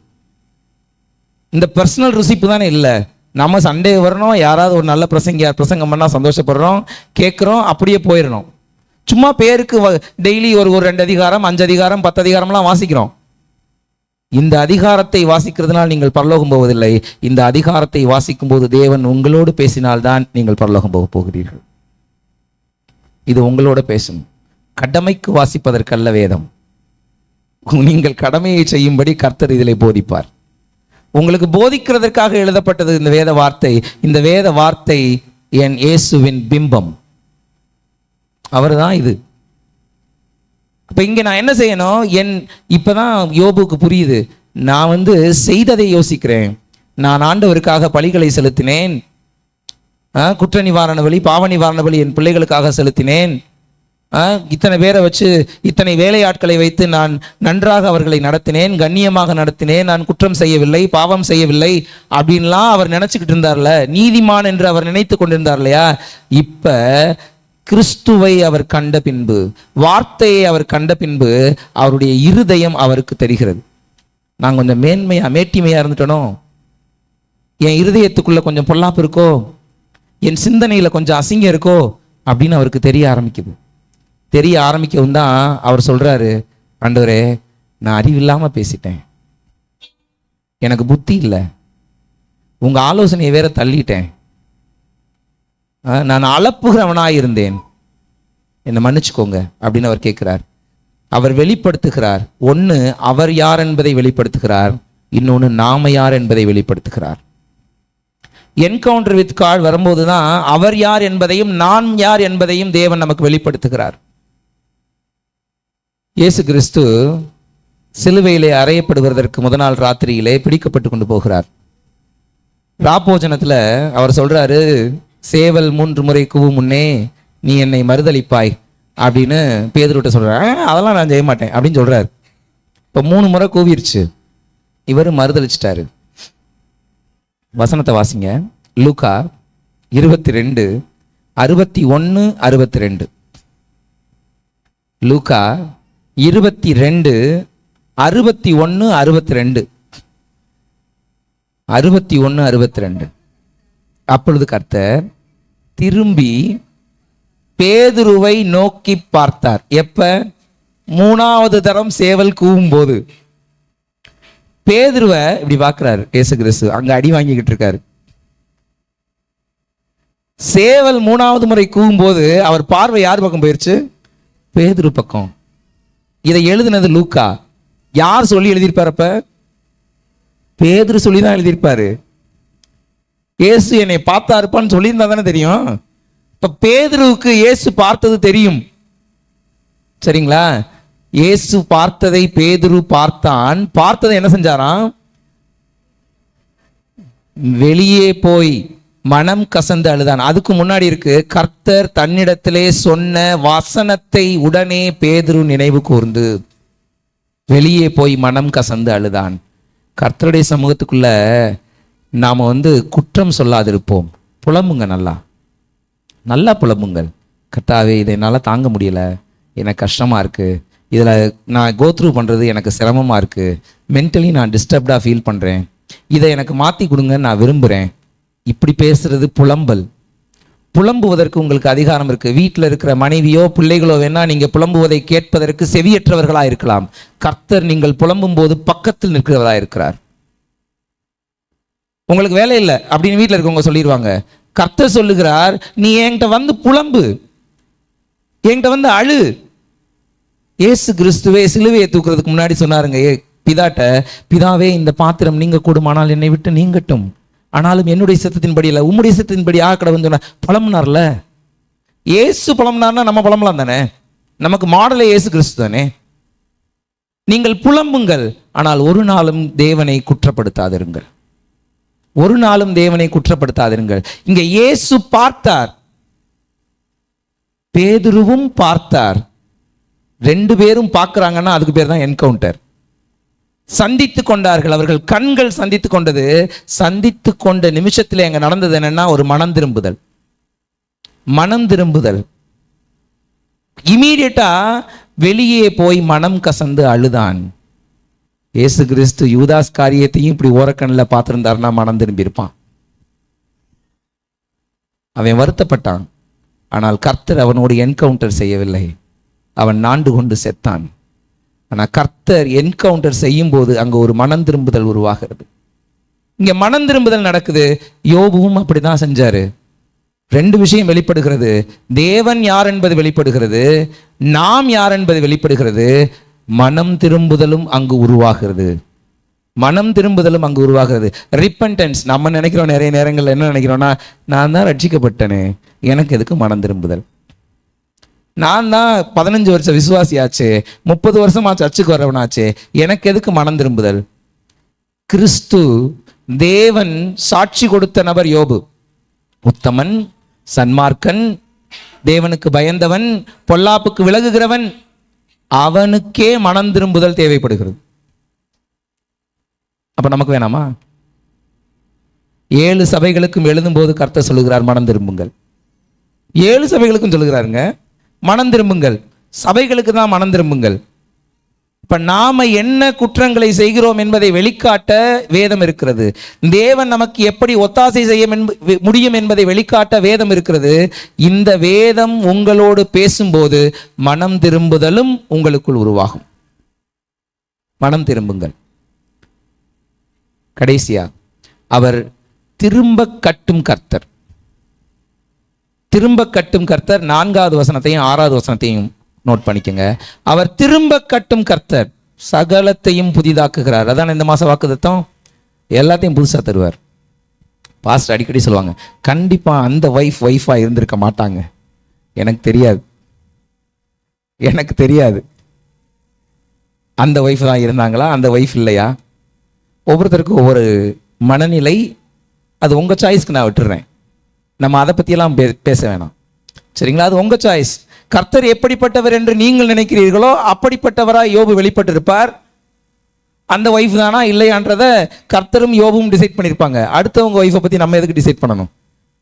இந்த பர்சனல் ருசிப்பு தானே இல்லை. நம்ம சண்டே வரணும், யாராவது ஒரு நல்ல பிரசங்கம் பண்ணால் சந்தோஷப்படுறோம், கேட்குறோம், அப்படியே போயிடணும். சும்மா பேருக்கு டெய்லி ஒரு 2 அதிகாரம் 5 அதிகாரம் 10 அதிகாரம்லாம் வாசிக்கிறோம். இந்த அதிகாரத்தை வாசிக்கிறதுனால் நீங்கள் பரலோகம் போவதில்லை. இந்த அதிகாரத்தை வாசிக்கும் போது தேவன் உங்களோடு பேசினால்தான் நீங்கள் பரலோகம் போக போகிறீர்கள். இது உங்களோட பேசும். கடமைக்கு வாசிப்பதற்கல்ல வேதம். நீங்கள் கடமையை செய்யும்படி கர்த்தர் இதிலே போதிப்பார். உங்களுக்கு போதிக்கிறதற்காக எழுதப்பட்டது இந்த வேத வார்த்தை. இந்த வேத வார்த்தை என் இயேசுவின் பிம்பம். அவர் தான் இது. அப்ப இங்க நான் என்ன செய்யணும்? இப்பதான் யோபுக்கு புரியுது. நான் செய்ததை யோசிக்கிறேன். நான் ஆண்டவருக்காக பலிகளை செலுத்தினேன், குற்ற நிவாரண பலி, பாவ நிவாரண பலி என் பிள்ளைகளுக்காக செலுத்தினேன். இத்தனை பேரை வச்சு, இத்தனை வேலையாட்களை வைத்து நான் நன்றாக அவர்களை நடத்தினேன், கண்ணியமாக நடத்தினேன், நான் குற்றம் செய்யவில்லை, பாவம் செய்யவில்லை அப்படின்லாம் அவர் நினச்சிக்கிட்டு இருந்தார்ல, நீதிமான் என்று அவர் நினைத்து கொண்டிருந்தார் இல்லையா. இப்போ கிறிஸ்துவை அவர் கண்ட பின்பு, வார்த்தையை அவர் கண்ட பின்பு அவருடைய இருதயம் அவருக்கு தெரிகிறது. நான் கொஞ்சம் மேட்டிமையாக இருந்துட்டனோ, என் இருதயத்துக்குள்ளே கொஞ்சம் பொல்லாப்பு இருக்கோ, என் சிந்தனையில் கொஞ்சம் அசிங்கம் இருக்கோ அப்படின்னு அவருக்கு தெரிய ஆரம்பிக்கவும் தான் அவர் சொல்கிறாரு, ஆண்டவரே நான் அறிவில்லாமல் பேசிட்டேன், எனக்கு புத்தி இல்லை, உங்கள் ஆலோசனையை வேற தள்ளிட்டேன், நான் அளப்புகிறவனாக இருந்தேன், என்னை மன்னிச்சுக்கோங்க அப்படின்னு அவர் கேட்குறார். அவர் வெளிப்படுத்துகிறார். ஒன்று அவர் யார் என்பதை வெளிப்படுத்துகிறார், இன்னொன்று நாம யார் என்பதை வெளிப்படுத்துகிறார். என்கவுண்டர் வித் காட் வரும்போது தான் அவர் யார் என்பதையும் நான் யார் என்பதையும் தேவன் நமக்கு வெளிப்படுத்துகிறார். இயேசு கிறிஸ்து சிலுவையிலே அறையப்படுவதற்கு முதல் நாள் ராத்திரியிலே பிடிக்கப்பட்டு கொண்டு போகிறார். ராப்போஜனத்தில் அவர் சொல்கிறாரு, சேவல் 3 முறை கூவும் முன்னே நீ என்னை மறுதளிப்பாய் அப்படின்னு பேதுருட்ட சொல்கிறார். அதெல்லாம் நான் செய்ய மாட்டேன் அப்படின்னு சொல்கிறார். இப்போ 3 முறை கூவிருச்சு, இவர் மறுதளிச்சிட்டாரு. வசனத்தை வாசிங்க. லூக்கா 22:61-62. லூக்கா 22:61-62. 61-62. அப்பொழுது கர்த்தர் திரும்பி பேதுருவை நோக்கி பார்த்தார். எப்ப? 3வது தரம் சேவல் கூவும் போது பேதுருவை இப்படி பார்க்கிறார் இயேசு கிறிஸ்து. அங்க அடி வாங்கிக்கிட்டு இருக்காரு. சேவல் 3வது முறை கூவும் போது அவர் பார்வை யார் பக்கம் போயிருச்சு? பேதுரு பக்கம். இதை எழுதினது லூக்கா. யார் சொல்லி எழுதியிருப்பார்? அப்ப பேதுரு சொல்லி தான் எழுதியிருப்பாரு. இயேசு என்னை பார்த்தா இருப்பான்னு சொல்லியிருந்தா தானே தெரியும். இப்ப பேதுருவுக்கு இயேசு பார்த்தது தெரியும், சரிங்களா? இயேசு பார்த்ததை பேதுரு பார்த்தான். பார்த்ததை என்ன செஞ்சாராம்? வெளியே போய் மனம் கசந்து அழுதான். அதுக்கு முன்னாடி இருக்கு, கர்த்தர் தன்னிடத்திலே சொன்ன வசனத்தை உடனே பேதுரு நினைவு கூர்ந்து வெளியே போய் மனம் கசந்து அழுதான். கர்த்தருடைய சமூகத்துக்குள்ள நாம குற்றம் சொல்லாதிருப்போம். புலம்புங்க, நல்லா புலம்புங்கள். கர்த்தாவே இதை என்னால் தாங்க முடியல, எனக்கு கஷ்டமாக இருக்குது, இதில் நான் கோத்ரூ பண்ணுறது எனக்கு சிரமமாக இருக்குது, மென்டலி நான் டிஸ்டர்ப்டாக ஃபீல் பண்ணுறேன், இதை எனக்கு மாற்றி கொடுங்கன்னு நான் விரும்புகிறேன். இப்படி பேசுறது புலம்பல். புலம்புவதற்கு உங்களுக்கு அதிகாரம் இருக்குது. வீட்டில் இருக்கிற மனைவியோ பிள்ளைகளோ வேணால் நீங்கள் புலம்புவதை கேட்பதற்கு செவியற்றவர்களாக இருக்கலாம். கர்த்தர் நீங்கள் புலம்பும் போது பக்கத்தில் நிற்கிறவராக இருக்கிறார். உங்களுக்கு வேலை இல்லை அப்படின்னு வீட்டில் இருக்கவங்க சொல்லிடுவாங்க. கர்த்தர் சொல்லுகிறார், நீ என்கிட்ட புலம்பு, என்கிட்ட அழு. இயேசு கிறிஸ்துவே சிலுவையை தூக்குறதுக்கு முன்னாடி சொன்னாருங்க பிதாட்ட, பிதாவே இந்த பாத்திரம் நீங்க கூடுமானால் என்னை விட்டு நீங்கட்டும், ஆனாலும் என்னுடைய சித்தத்தின்படி இல்லை உம்முடைய சித்தத்தின்படி ஆக்கடவுன்னு சொன்ன புலம்புனார்ல. இயேசு புலம்புனார்னா நம்ம புலம்பலாம் தானே? நமக்கு மாடலே இயேசு கிறிஸ்து தானே. நீங்கள் புலம்புங்கள், ஆனால் ஒரு நாளும் தேவனை குற்றப்படுத்தாதிருங்கள். ஒரு நாளும் தேவனை குற்றப்படுத்தாதிருங்கள். இங்க இயேசு பார்த்தார், பேதுருவும் பார்த்தார். 2 பேரும் பார்க்கிறாங்கன்னா அதுக்கு பேர் தான் என்கவுண்டர். சந்தித்து கொண்டார்கள். அவர்கள் கண்கள் சந்தித்து கொண்டது. சந்தித்து கொண்ட நிமிஷத்தில் எங்க நடந்தது என்னன்னா, ஒரு மனம் திரும்புதல். இமீடியட்டா வெளியே போய் மனம் கசந்து அழுதான். இயேசு கிறிஸ்து யூதாஸ் காரியத்தையும் இப்படி ஓரக்கண்ணில் பார்த்திருந்தாருன்னா மனம் திரும்பி இருப்பான். அவன் வருத்தப்பட்டான். ஆனால் கர்த்தர் அவனோடு என்கவுண்டர் செய்யவில்லை. அவன் நாண்டு கொண்டு செத்தான். ஆனால் கர்த்தர் என்கவுண்டர் செய்யும் போது அங்கே ஒரு மனம் திரும்புதல் உருவாகிறது. இங்க மனம் திரும்புதல் நடக்குது. யோபுவும் அப்படிதான் செஞ்சாரு. 2 விஷயம் வெளிப்படுகிறது. தேவன் யார் என்பது வெளிப்படுகிறது, நாம் யார் என்பது வெளிப்படுகிறது. மனம் திரும்புதலும் அங்கு உருவாகிறது. ரிப்பன்டன்ஸ். நம்ம நினைக்கிறோம் நிறைய நேரங்கள் என்ன நினைக்கிறோம்னா, நான் தான் ரட்சிக்கப்பட்டனே, எனக்கு எதுக்கு மனம் திரும்புதல்? நான் தான் 15 வருஷம் விசுவாசியாச்சு, 30 வருஷமா சர்ச்சுக்கு வரவனாச்சு, எனக்கு எதுக்கு மனம் திரும்புதல்? கிறிஸ்து தேவன் சாட்சி கொடுத்த நபர் யோபு. உத்தமன், சன்மார்க்கன், தேவனுக்கு பயந்தவன், பொல்லாப்புக்கு விலகுகிறவன், அவனுக்கே மனம் திரும்புதல் தேவைப்படுகிறது. அப்ப நமக்கு வேணாமா? 7 சபைகளுக்கும் எழுதும்போது கர்த்தர் சொல்லுகிறார், மனம் திரும்புங்கள். 7 சபைகளுக்கும் சொல்லுகிறாருங்க, மனம் திரும்புங்கள். சபைகளுக்கு தான் மனம் திரும்புங்கள். இப்ப நாம என்ன குற்றங்களை செய்கிறோம் என்பதை வெளிக்காட்ட வேதம் இருக்கிறது. தேவன் நமக்கு எப்படி ஒத்தாசை செய்ய முடியும் என்பதை வெளிக்காட்ட வேதம் இருக்கிறது. இந்த வேதம் உங்களோடு பேசும்போது மனம் திரும்புதலும் உங்களுக்குள் உருவாகும். மனம் திரும்புங்கள். கடைசியா, அவர் திரும்ப கட்டும் கர்த்தர். திரும்ப கட்டும் கர்த்தர் 4வது வசனத்தையும் 6வது வசனத்தையும் நோட் பண்ணிக்கங்க. அவர் திரும்ப கட்டும் கர்த்தர், சகலத்தையும் புதிதாக்குகிறார். அதான் இந்த மாச வாக்குத்தத்தம், எல்லாத்தையும் புதுசா தருவார். பாஸ்டர் அடிக்கடி சொல்லுவாங்க, கண்டிப்பா அந்த வைஃபா இருந்திருக்க மாட்டாங்க. எனக்கு தெரியாது அந்த வைஃப் தான் இருந்தாங்களா, அந்த வைஃப் இல்லையா. ஒவ்வொருத்தருக்கும் ஒவ்வொரு மனநிலை. அது உங்க சாய்ஸ்க்கு நான் விட்டுறேன். நம்ம அதை பற்றியெல்லாம் பேச வேணாம், சரிங்களா? அது உங்கள் சாய்ஸ். கர்த்தர் எப்படிப்பட்டவர் என்று நீங்கள் நினைக்கிறீர்களோ அப்படிப்பட்டவராக யோபு வெளிப்பட்டிருப்பார். அந்த ஒய்ஃப் தானா இல்லையான்றதை கர்த்தரும் யோபும் டிசைட் பண்ணியிருப்பாங்க. அடுத்தவங்க ஒய்ஃபை பற்றி நம்ம எதுக்கு டிசைட் பண்ணணும்?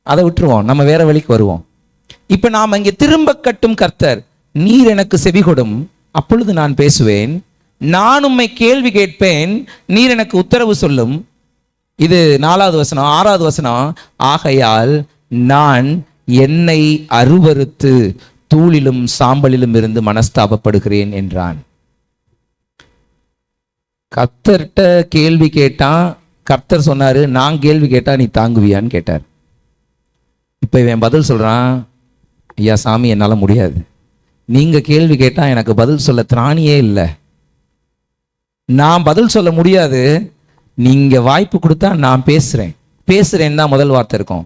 அதை விட்டுருவோம், நம்ம வேற வழிக்கு வருவோம். இப்போ நாம் இங்கே திரும்ப கட்டும் கர்த்தர், நீர் எனக்கு செவி கொடும், அப்பொழுது நான் பேசுவேன், நான் உம்மை கேள்வி கேட்பேன், நீர் எனக்கு உத்தரவு சொல்லும். இது 4வது வசனம். 6வது வசனம், ஆகையால் நான் என்னை அருவருத்து தூளிலும் சாம்பலிலும் இருந்து மனஸ்தாபப்படுகிறேன் என்றான். கர்த்தர்கிட்ட கேள்வி கேட்டான். கர்த்தர் சொன்னாரு, நான் கேள்வி கேட்டா நீ தாங்குவியான்னு கேட்டார். இப்ப இவன் பதில் சொல்றான், ஐயா சாமி என்னால முடியாது, நீங்க கேள்வி கேட்டா எனக்கு பதில் சொல்ல திராணியே இல்லை, நான் பதில் சொல்ல முடியாது, நீங்க வாய்ப்பு கொடுத்தா நான் பேசுறேன் தான் முதல் வார்த்தை இருக்கும்.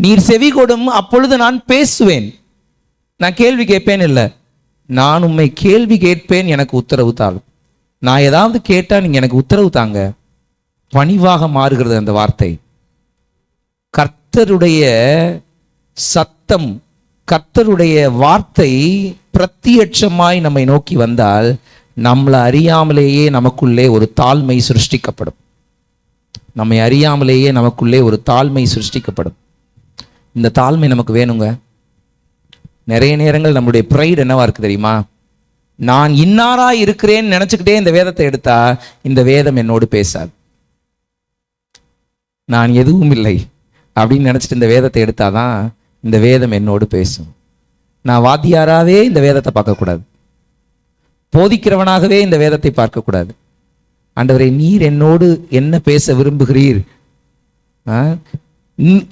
நீர் செவி கொடும், அப்பொழுது நான் பேசுவேன். நான் கேள்வி கேட்பேன் இல்லை, நான் உம்மை கேள்வி கேட்பேன், எனக்கு உத்தரவு தாள். நான் ஏதாவது கேட்டா நீங்க எனக்கு உத்தரவு தாங்க. பணிவாக மாறுகிறது அந்த வார்த்தை. கர்த்தருடைய சத்தம், கர்த்தருடைய வார்த்தை பிரத்யட்சமாய் நம்மை நோக்கி வந்தால் நம்மளை அறியாமலேயே நமக்குள்ளே ஒரு தாழ்மை சிருஷ்டிக்கப்படும். நம்மை அறியாமலேயே நமக்குள்ளே ஒரு தாழ்மை சிருஷ்டிக்கப்படும். இந்த தாழ்மை நமக்கு வேணுங்க. நிறைய நேரங்கள் நம்முடைய ப்ரைட் என்னவா இருக்கு தெரியுமா? நான் இன்னாரா இருக்கிறேன்னு நினைச்சுக்கிட்டே இந்த வேதத்தை எடுத்தா இந்த வேதம் என்னோடு பேசாது. நான் எதுவும் இல்லை அப்படின்னு நினைச்சிட்டு இந்த வேதத்தை எடுத்தாதான் இந்த வேதம் என்னோடு பேசும். நான் வாத்தியாராவே இந்த வேதத்தை பார்க்கக்கூடாது, போதிக்கிறவனாகவே இந்த வேதத்தை பார்க்கக்கூடாது. ஆண்டவரே, நீர் என்னோடு என்ன பேச விரும்புகிறீர்?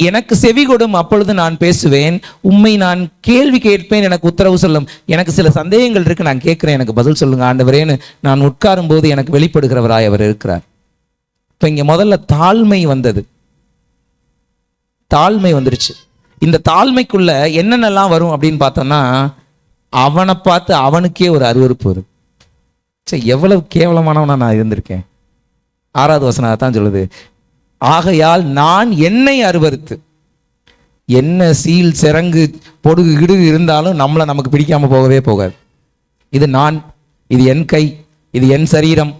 எனக்கு செவி கொடும், அப்பொழுது நான் பேசுவேன், உம்மை நான் கேள்வி கேட்பேன், எனக்கு உத்தரவு சொல்லும். எனக்கு சில சந்தேகங்கள் இருக்கு, நான் கேட்கிறேன், எனக்கு பதில் சொல்லுங்க ஆண்டவரேன்னு நான் உட்காரும் போது எனக்கு வெளிப்படுகிறவராய் அவர் இருக்கிறார். இப்ப இங்க முதல்ல தாழ்மை வந்தது, தாழ்மை வந்துருச்சு. இந்த தாழ்மைக்குள்ள என்னென்னலாம் வரும் அப்படின்னு பார்த்தோம்னா, அவனை பார்த்து அவனுக்கே ஒரு அருவருப்பு வரும். சரி, எவ்வளவு கேவலமானவனா நான் இருந்திருக்கேன். 6வது வசனம் தான் சொல்லுது, ஆகையால் நான் என்னை அருவருத்து. என்ன சீல் சிறங்கு பொடுகு கிடுகு இருந்தாலும் நம்மளை நமக்கு பிடிக்காம போகவே போகாது. இது நான், இது என் கை, இது என் சரீரம்,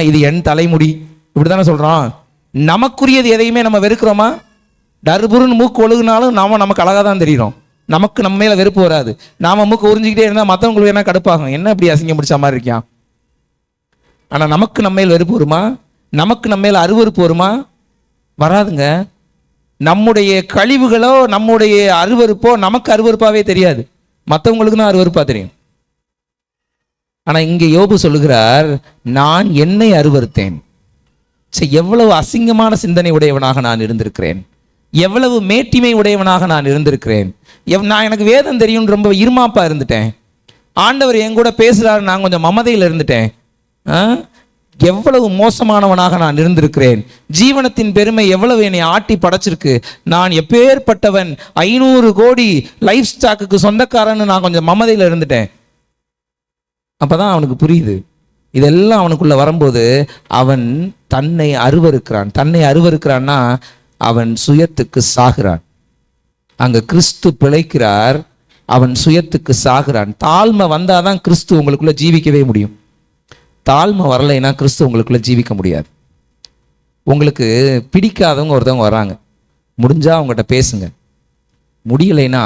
இது என் தலைமுடி, இப்படித்தானே சொல்றோம். நமக்குரியது எதையுமே நம்ம வெறுக்கிறோமா? டர்புருன்னு மூக்கு ஒழுகுனாலும் நமக்கு அழகாக தான் தெரியும். நமக்கு நம்ம மேல வெறுப்பு வராது. நாம மூக்கு உறிஞ்சிக்கிட்டே இருந்தால் மற்றவங்களுக்கு என்ன கடுப்பாகும், என்ன இப்படி அசிங்கம் பிடிச்ச மாதிரி இருக்கான். ஆனா நமக்கு நம்ம மேல் வெறுப்பு வருமா? நமக்கு நம்ம மேல அருவருப்பு வருமா? வராதுங்க. நம்முடைய கழிவுகளோ நம்முடைய அருவருப்போ நமக்கு அருவருப்பாவே தெரியாது, மற்றவங்களுக்கு தான் அருவருப்பா தெரியும். ஆனா இங்க யோபு சொல்லுகிறார், நான் என்னை அருவருத்தேன். சரி, எவ்வளவு அசிங்கமான சிந்தனை உடையவனாக நான் இருந்திருக்கிறேன், எவ்வளவு மேட்டிமை உடையவனாக நான் இருந்திருக்கிறேன். நான் எனக்கு வேதம் தெரியும் ரொம்ப இருமாப்பா இருந்துட்டேன். ஆண்டவர் என் கூட பேசுறாரு, நான் கொஞ்சம் மமதையில் இருந்துட்டேன். எவ்வளவு மோசமானவனாக நான் இருந்திருக்கிறேன். ஜீவனத்தின் பெருமை எவ்வளவு என்னை ஆட்டி படைச்சிருக்கு. நான் எப்பேற்பட்டவன், 500 கோடி லைஃப் ஸ்டாக்கு சொந்தக்காரன்னு நான் கொஞ்சம் மமதையில் இருந்துட்டேன். அப்பதான் அவனுக்கு புரியுது. இதெல்லாம் அவனுக்குள்ள வரும்போது அவன் தன்னை அருவருக்கிறான். தன்னை அருவருக்கிறான்னா அவன் சுயத்துக்கு சாகிறான். அங்க கிறிஸ்து பிழைக்கிறார், அவன் சுயத்துக்கு சாகிறான். தாழ்மை வந்தாதான் கிறிஸ்து உங்களுக்குள்ள ஜீவிக்கவே முடியும். தாழ்மை வரலைன்னா கிறிஸ்து உங்களுக்குள்ள ஜீவிக்க முடியாது. உங்களுக்கு பிடிக்காதவங்க ஒருத்தவங்க வர்றாங்க, முடிஞ்சா அவங்ககிட்ட பேசுங்க. முடியலைன்னா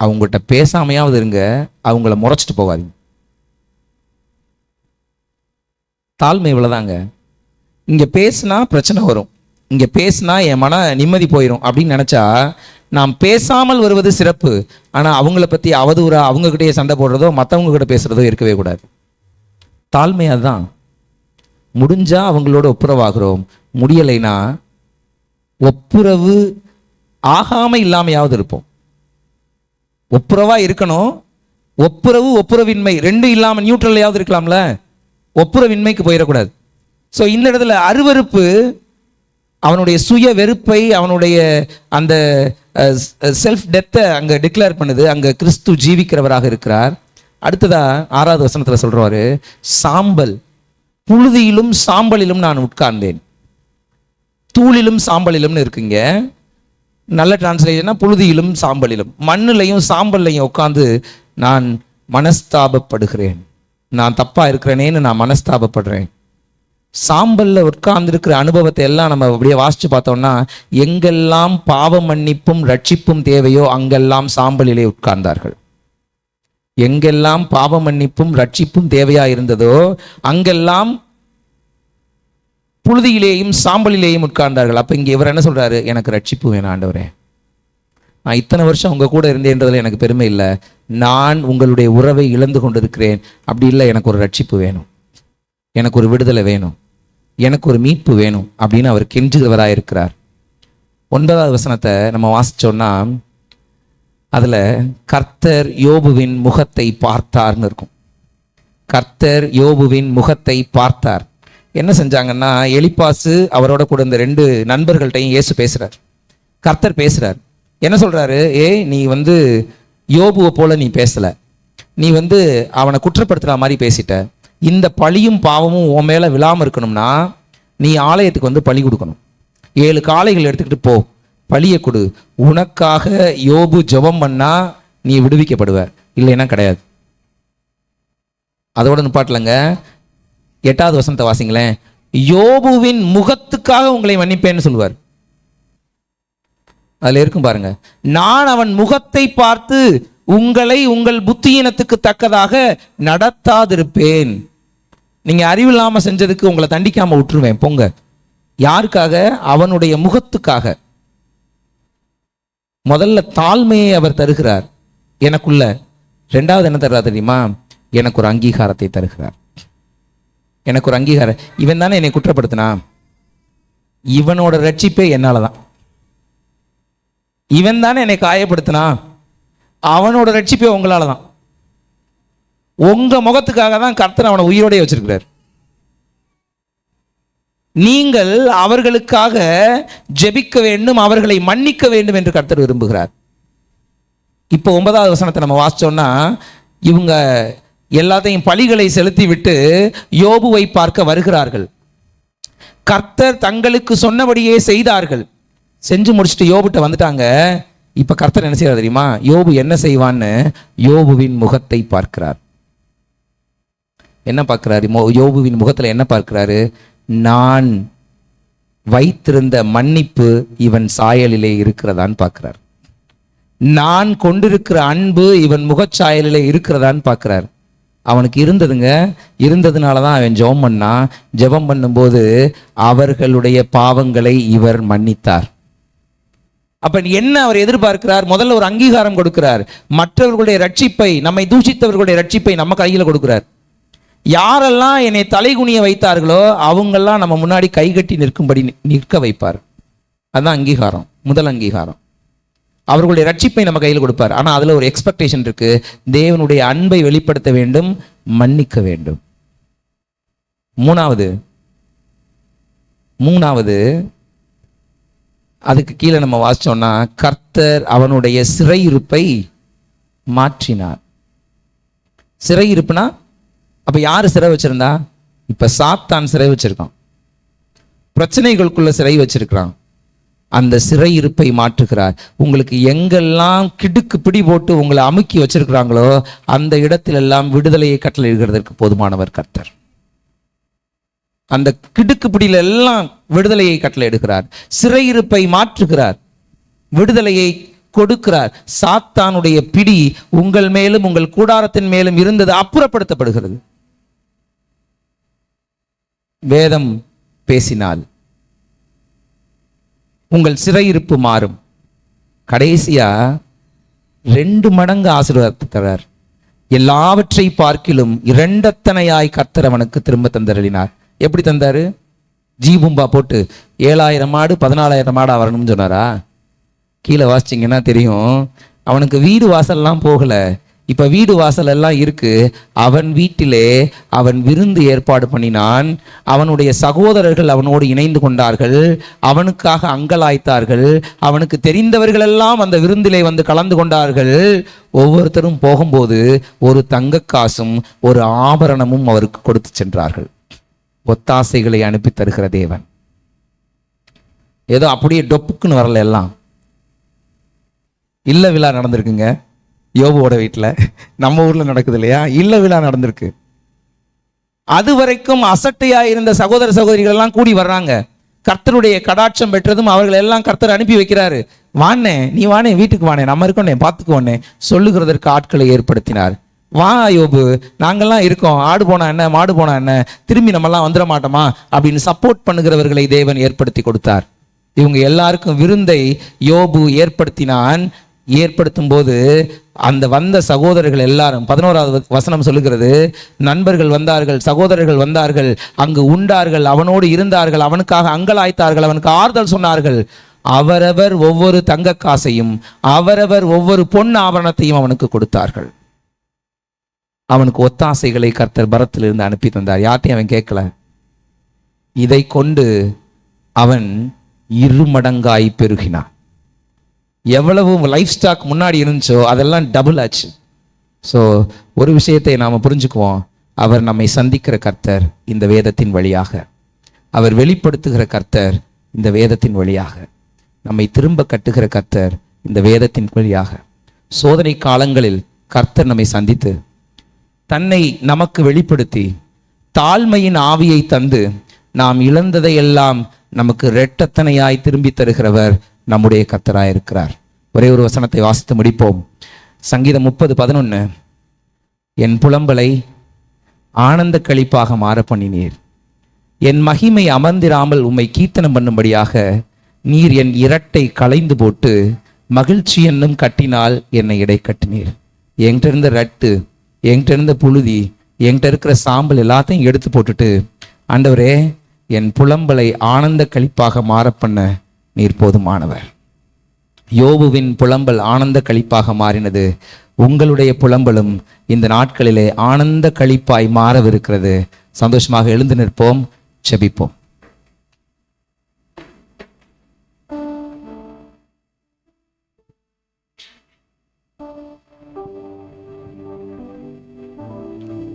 அவங்ககிட்ட பேசாமையாவது இருங்க, அவங்கள முறைச்சிட்டு போகாதீங்க. தாழ்மை இவ்வளவுதாங்க. இங்க பேசுனா பிரச்சனை வரும், இங்க பேசுனா என் மன நிம்மதி போயிடும் அப்படின்னு நினைச்சா நாம் பேசாமல் வருவது சிறப்பு. ஆனா அவங்கள பத்தி அவதூறா அவங்ககிட்டயே சண்டை போடுறதோ மற்றவங்க கிட்ட பேசுறதோ இருக்கவே கூடாது. தாழ்மை அதுதான். முடிஞ்சா அவங்களோட ஒப்புரவாகிறோம், முடியலைன்னா ஒப்புரவு ஆகாம இல்லாமையாவது இருப்போம். ஒப்புரவா இருக்கணும், ஒப்புரவின்மை ரெண்டும் இல்லாம நியூட்ரல்லையாவது இருக்கலாம்ல, ஒப்புரவின்மைக்கு போயிடக்கூடாது. ஸோ இந்த இடத்துல அருவருப்பு அவனுடைய சுய வெறுப்பை, அவனுடைய அந்த செல்ஃப் டெத்தை அங்கே டிக்ளேர் பண்ணுது. அங்கே கிறிஸ்து ஜீவிக்கிறவராக இருக்கிறார். அடுத்ததா 6வது வசனத்தில் சொல்றாரு, சாம்பல் புழுதியிலும் சாம்பலிலும் நான் உட்கார்ந்தேன். தூளிலும் சாம்பலிலும்னு இருக்குங்க. நல்ல டிரான்ஸ்லேஷனா புழுதியிலும் சாம்பலிலும், மண்ணிலையும் சாம்பல்லையும் உட்கார்ந்து நான் மனஸ்தாபப்படுகிறேன். நான் தப்பா இருக்கிறேனேன்னு நான் மனஸ்தாபப்படுறேன். சாம்பல்ல உட்கார்ந்துருக்கிற அனுபவத்தை எல்லாம் நம்ம அப்படியே வாசிச்சு பார்த்தோம்னா, எங்கெல்லாம் பாவ மன்னிப்பும் ரட்சிப்பும் தேவையோ அங்கெல்லாம் சாம்பலிலே உட்கார்ந்தார்கள். எங்கெல்லாம் பாவ மன்னிப்பும் ரட்சிப்பும் தேவையா இருந்ததோ அங்கெல்லாம் புழுதியிலேயும் சாம்பலிலேயும் உட்கார்ந்தார்கள். அப்ப இங்க இவர் என்ன சொல்றாரு, எனக்கு ரட்சிப்பு வேணும் ஆண்டவரே, நான் இத்தனை வருஷம் உங்க கூட இருந்தேன்றதுல எனக்கு பெருமை இல்லை, நான் உங்களுடைய உறவை இழந்து கொண்டிருக்கிறேன். அப்படி இல்லை, எனக்கு ஒரு ரட்சிப்பு வேணும், எனக்கு ஒரு விடுதலை வேணும், எனக்கு ஒரு மீட்பு வேணும் அப்படின்னு அவர் கெஞ்சுகிறவராக இருக்கிறார். 9வது வசனத்தை நம்ம வாசிச்சோம்னா அதுல கர்த்தர் யோபுவின் முகத்தை பார்த்தார்னு இருக்கும். கர்த்தர் யோபுவின் முகத்தை பார்த்தார். என்ன செஞ்சாங்கன்னா, எலிப்பாசு அவரோட கூட இந்த 2 நண்பர்கள்ட்டையும் இயேசு பேசுறார். கர்த்தர் பேசுறார். என்ன சொல்றாரு, நீ யோபுவை போல நீ பேசல, நீ அவனை குற்றப்படுத்துற மாதிரி பேசிட்ட. இந்த பழியும் பாவமும் உன் மேல விழாம இருக்கணும்னா நீ ஆலயத்துக்கு பலி கொடுக்கணும். 7 காளைகள் எடுத்துக்கிட்டு போ, பலியை கொடு. உனக்காக யோபு ஜெபம் பண்ணா நீ விடுவிக்கப்படுவ, இல்லைன்னா கிடையாது. அதோட நிப்பாட்டலங்க. 8வது வசனத்தை வாசிங்களேன். யோபுவின் முகத்துக்காக உங்களை மன்னிப்பேன்னு சொல்லுவார். அதுல இருக்கும் பாருங்க, நான் அவன் முகத்தை பார்த்து உங்களை உங்கள் புத்தியினத்துக்கு தக்கதாக நடத்தாதிருப்பேன். நீங்க அறிவில்லாம செஞ்சதுக்கு உங்களை தண்டிக்காம விட்டுருவேன், போங்க. யாருக்காக? அவனுடைய முகத்துக்காக. முதல்ல தாழ்மையை அவர் தருகிறார் எனக்குள்ள. 2வது என்ன தர்றார் தெரியுமா? எனக்கு ஒரு அங்கீகாரத்தை தருகிறார். எனக்கு ஒரு அங்கீகாரம். இவன் தானே என்னை குற்றப்படுத்தினா, இவனோட ரட்சிப்பே என்னாலதான். இவன் தானே என்னை காயப்படுத்தினா, அவனோட ரட்சிப்பே உங்களால தான். உங்க முகத்துக்காக தான் கர்த்தர் அவனை உயிரோடய வச்சிருக்கிறார். நீங்கள் அவர்களுக்காக ஜெபிக்க வேண்டும், அவர்களை மன்னிக்க வேண்டும் என்று கர்த்தர் விரும்புகிறார். இப்போ 9வது வசனத்தை நம்ம வாசிச்சோம்னா, இவங்க எல்லாத்தையும் பலிகளை செலுத்தி விட்டு யோபுவை பார்க்க வருகிறார்கள். கர்த்தர் தங்களுக்கு சொன்னபடியே செய்தார்கள். செஞ்சு முடிச்சுட்டு யோபுட்ட வந்துட்டாங்க. இப்ப கர்த்தர் என்ன செய்யறார் தெரியுமா? யோபு என்ன செய்வான்னு யோபுவின் முகத்தை பார்க்கிறார். என்ன பார்க்கிறாரு? யோபுவின் முகத்துல என்ன பார்க்கிறாரு? நான் வைத்திருந்த மன்னிப்பு இவன் சாயலிலே இருக்கிறதான்னு பார்க்கிறார். நான் கொண்டிருக்கிற அன்பு இவன் முகச்சாயலிலே இருக்கிறதான்னு பார்க்கிறார். அவனுக்கு இருந்ததுனாலதான் அவன் ஜெபம் பண்ணா. ஜெபம் பண்ணும்போது அவர்களுடைய பாவங்களை இவர் மன்னித்தார். அப்ப என்ன அவர் எதிர்பார்க்கிறார்? முதல்ல ஒரு அங்கீகாரம் கொடுக்கிறார். மற்றவர்களுடைய ரட்சிப்பை, நம்மை தூஷித்தவர்களுடைய ரட்சிப்பை நம்ம கையில கொடுக்கிறார். யாரெல்லாம் என்னை தலைகுனிய வைத்தார்களோ அவங்கெல்லாம் நம்ம முன்னாடி கைகட்டி நிற்கும்படி நிற்க வைப்பார். அதுதான் அங்கீகாரம், முதல் அங்கீகாரம். அவர்களுடைய ரட்சிப்பை நம்ம கையில் கொடுப்பார். ஆனா அதுல ஒரு எக்ஸ்பெக்டேஷன் இருக்கு. தேவனுடைய அன்பை வெளிப்படுத்த வேண்டும், மன்னிக்க வேண்டும். மூணாவது அதுக்கு கீழே நம்ம வாசிச்சோம்னா, கர்த்தர் அவனுடைய சிறையிருப்பை மாற்றினார். சிறையிருப்புனா அப்ப யாரு சிறை வச்சிருந்தா? இப்ப சாத்தான் சிறை வச்சிருக்கான், பிரச்சனைகளுக்குள்ள சிறை வச்சிருக்கிறான். அந்த சிறையிருப்பை மாற்றுகிறார். உங்களுக்கு எங்கெல்லாம் கிடுக்கு பிடி போட்டு உங்களை அமுக்கி வச்சிருக்கிறாங்களோ அந்த இடத்திலெல்லாம் விடுதலையை கட்டளையிடுகிறதற்கு போதுமானவர் கர்த்தர். அந்த கிடுக்கு பிடியில எல்லாம் விடுதலையை கட்டளையிடுகிறார், சிறையிருப்பை மாற்றுகிறார், விடுதலையை கொடுக்கிறார். சாத்தானுடைய பிடி உங்கள் மேலும் உங்கள் கூடாரத்தின் மேலும் இருந்தது அப்புறப்படுத்தப்படுகிறது. வேதம் பேசினால் உங்கள் சிறையிருப்பு மாறும். கடைசியா 2 மடங்கு ஆசீர்வாதத்தை தரார். எல்லாவற்றை பார்க்கிலும் 2 கர்த்தர் அவனுக்கு திரும்ப தந்தருளினார். எப்படி தந்தாரு? ஜீபும்பா போட்டு 7000 மாடு 14,000 மாடா வரணும்னு சொன்னாரா? கீழே வாசிச்சிங்கன்னா தெரியும். அவனுக்கு வீடு வாசல்லாம் போகல, இப்ப வீடு வாசல் எல்லாம் இருக்கு. அவன் வீட்டிலே அவன் விருந்து ஏற்பாடு பண்ணினான். அவனுடைய சகோதரர்கள் அவனோடு இணைந்து கொண்டார்கள், அவனுக்காக அங்கலாய்த்தார்கள். அவனுக்கு தெரிந்தவர்கள் எல்லாம் அந்த விருந்திலே வந்து கலந்து கொண்டார்கள். ஒவ்வொருத்தரும் போகும்போது ஒரு தங்க காசும் ஒரு ஆபரணமும் அவருக்கு கொடுத்து சென்றார்கள். ஒத்தாசைகளை அனுப்பி தருகிற தேவன். ஏதோ அப்படியே டொப்புக்குன்னு வரல. எல்லாம் இல்ல விழா நடந்திருக்குங்க யோபுவோட வீட்டில். நம்ம ஊர்ல நடக்குது இல்லையா? இல்ல விழா நடந்திருக்கு. அது வரைக்கும் அசட்டையா இருந்த சகோதர சகோதரிகள் எல்லாம் கூடி வர்றாங்க. கர்த்தருடைய கடாட்சம் பெற்றதும் அவர்கள் எல்லாம் கர்த்தர் அனுப்பி வைக்கிறாரு. வானே, நீ வானே, வீட்டுக்கு வானே, நம்ம இருக்கோனே, பார்த்துக்குவோனே சொல்லுகிறதற்கு ஆட்களை ஏற்படுத்தினார். வா யோபு, நாங்கள்லாம் இருக்கோம், ஆடு போனா என்ன மாடு போனா என்ன, திரும்பி நம்மெல்லாம் வந்துட மாட்டோமா அப்படின்னு சப்போர்ட் பண்ணுகிறவர்களை தேவன் ஏற்படுத்தி கொடுத்தார். இவங்க எல்லாருக்கும் விருந்தை யோபு ஏற்படுத்தினான். ஏற்படுத்தும் போது அந்த வந்த சகோதரர்கள் எல்லாரும், 11வது வசனம் சொல்லுகிறது, நண்பர்கள் வந்தார்கள், சகோதரர்கள் வந்தார்கள், அங்கு உண்டார்கள், அவனோடு இருந்தார்கள், அவனுக்காக அங்கலாய்த்தார்கள், அவனுக்கு ஆறுதல் சொன்னார்கள். அவரவர் ஒவ்வொரு தங்க காசையும் அவரவர் ஒவ்வொரு பொன் ஆபரணத்தையும் அவனுக்கு கொடுத்தார்கள். அவனுக்கு ஒத்தாசைகளை கர்த்தர் பரத்திலிருந்து அனுப்பி தந்தார். யார்ட்டையும் அவன் கேட்கல. இதை கொண்டு அவன் 2 மடங்காய் பெருகினான். எவ்வளவு லைஃப் ஸ்டாக் முன்னாடி இருந்துச்சோ அதெல்லாம் டபுள் ஆச்சு. ஸோ ஒரு விஷயத்தை நாம் புரிஞ்சுக்குவோம். அவர் நம்மை சந்திக்கிற கர்த்தர் இந்த வேதத்தின் வழியாக, அவர் வெளிப்படுத்துகிற கர்த்தர் இந்த வேதத்தின் வழியாக, நம்மை திரும்ப கட்டுகிற கர்த்தர் இந்த வேதத்தின் வழியாக. சோதனை காலங்களில் கர்த்தர் நம்மை சந்தித்து தன்னை நமக்கு வெளிப்படுத்தி தாழ்மையின் ஆவியை தந்து நாம் இழந்ததையெல்லாம் நமக்கு இரட்டத்தனையாய் திரும்பி தருகிறவர் நம்முடைய கர்த்தராயிருக்கிறார். ஒரே ஒரு வசனத்தை வாசித்து முடிப்போம். சங்கீதம் 30:11. என் புலம்பலை ஆனந்த களிப்பாக மாற பண்ணினீர், என் மகிமை அமர்ந்திராமல் உம்மை கீர்த்தனம் பண்ணும்படியாக நீர் என் இரட்டை களைந்து போட்டு மகிழ்ச்சி என்னும் கட்டினால் என்னை இடை கட்டினீர். என்கிட்ட இருந்த ரட்டு, என்கிட்ட இருந்த புழுதி, என்கிட்ட இருக்கிற சாம்பல் எல்லாத்தையும் எடுத்து போட்டுட்டு, ஆண்டவரே என் புலம்பலை ஆனந்த களிப்பாக மாற பண்ண நீர் போதுமானவர். யோபுவின் புலம்பல் ஆனந்த களிப்பாக மாறினது. உங்களுடைய புலம்பலும் இந்த நாட்களிலே ஆனந்த களிப்பாய் மாறவிருக்கிறது. சந்தோஷமாக எழுந்து நிற்போம், செபிப்போம்.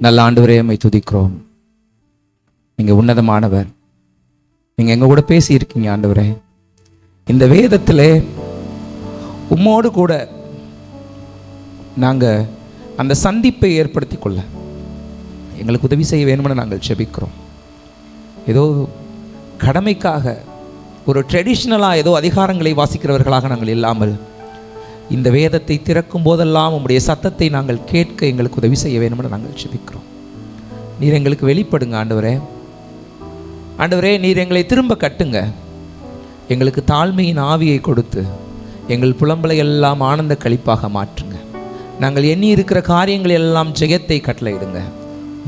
நல்ல ஆண்டவரே, உம்மை துதிக்கிறோம். நீங்க உன்னதமானவர். நீங்க எங்க கூட பேசி இருக்கீங்க ஆண்டவரே. இந்த வேதத்திலே உம்மோடு கூட நாங்க அந்த சந்திப்பை ஏற்படுத்தி கொள்ள எங்களுக்கு உதவி செய்ய வேணும்னு நாங்கள் செபிக்கிறோம். ஏதோ கடமைக்காக ஒரு ட்ரெடிஷ்னலாக ஏதோ அதிகாரங்களை வாசிக்கிறவர்களாக நாங்கள் இல்லாமல் இந்த வேதத்தை திறக்கும் போதெல்லாம் உம்முடைய சத்தத்தை நாங்கள் கேட்க எங்களுக்கு உதவி செய்ய வேணும்னு நாங்கள் செபிக்கிறோம். நீர் எங்களுக்கு வெளிப்படுங்க ஆண்டவரே. ஆண்டவரே, நீர் எங்களை திரும்ப கட்டுங்க. எங்களுக்கு தாழ்மையின் ஆவியை கொடுத்து எங்கள் புலம்பலை எல்லாம் ஆனந்த களிப்பாக மாற்றுங்க. நாங்கள் எண்ணி இருக்கிற காரியங்கள் எல்லாம் ஜெயத்தை கட்டளையிடுங்க.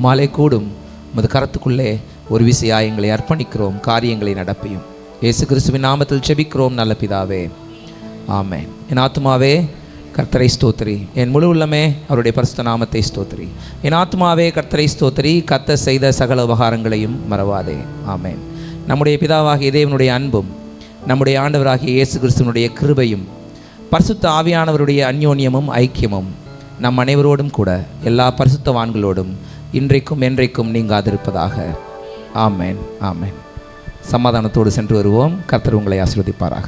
மாலை கூடும் உமது கரத்துக்குள்ளே ஒரு விசையா எங்களை அர்ப்பணிக்கிறோம். காரியங்களை நடப்பியும் இயேசு கிறிஸ்துவின் நாமத்தில் செபிக்கிறோம் நல்ல பிதாவே, ஆமென். என் ஆத்துமாவே கர்த்தரை ஸ்தோத்திரி, என் முழு உள்ளமே அவருடைய பரிசுத்த நாமத்தை ஸ்தோத்திரி. என் ஆத்துமாவே கர்த்தரை ஸ்தோத்திரி, கர்த்தர் செய்த சகல உபகாரங்களையும் மறவாதே, ஆமென். நம்முடைய பிதாவாகிய தேவனுடைய அன்பும் நம்முடைய ஆண்டவராகிய இயேசு கிறிஸ்துவனுடைய கிருபையும் பரிசுத்த ஆவியானவருடைய அந்யோன்யமும் ஐக்கியமும் நம் அனைவரோடும் கூட எல்லா பரிசுத்தவான்களோடும் இன்றைக்கும் என்றைக்கும் நீங்காதிருப்பதாக, ஆமென், ஆமென். சமாதானத்தோடு சென்று வருவோம். கர்த்தர் உங்களை ஆசீர்வதிப்பாராக.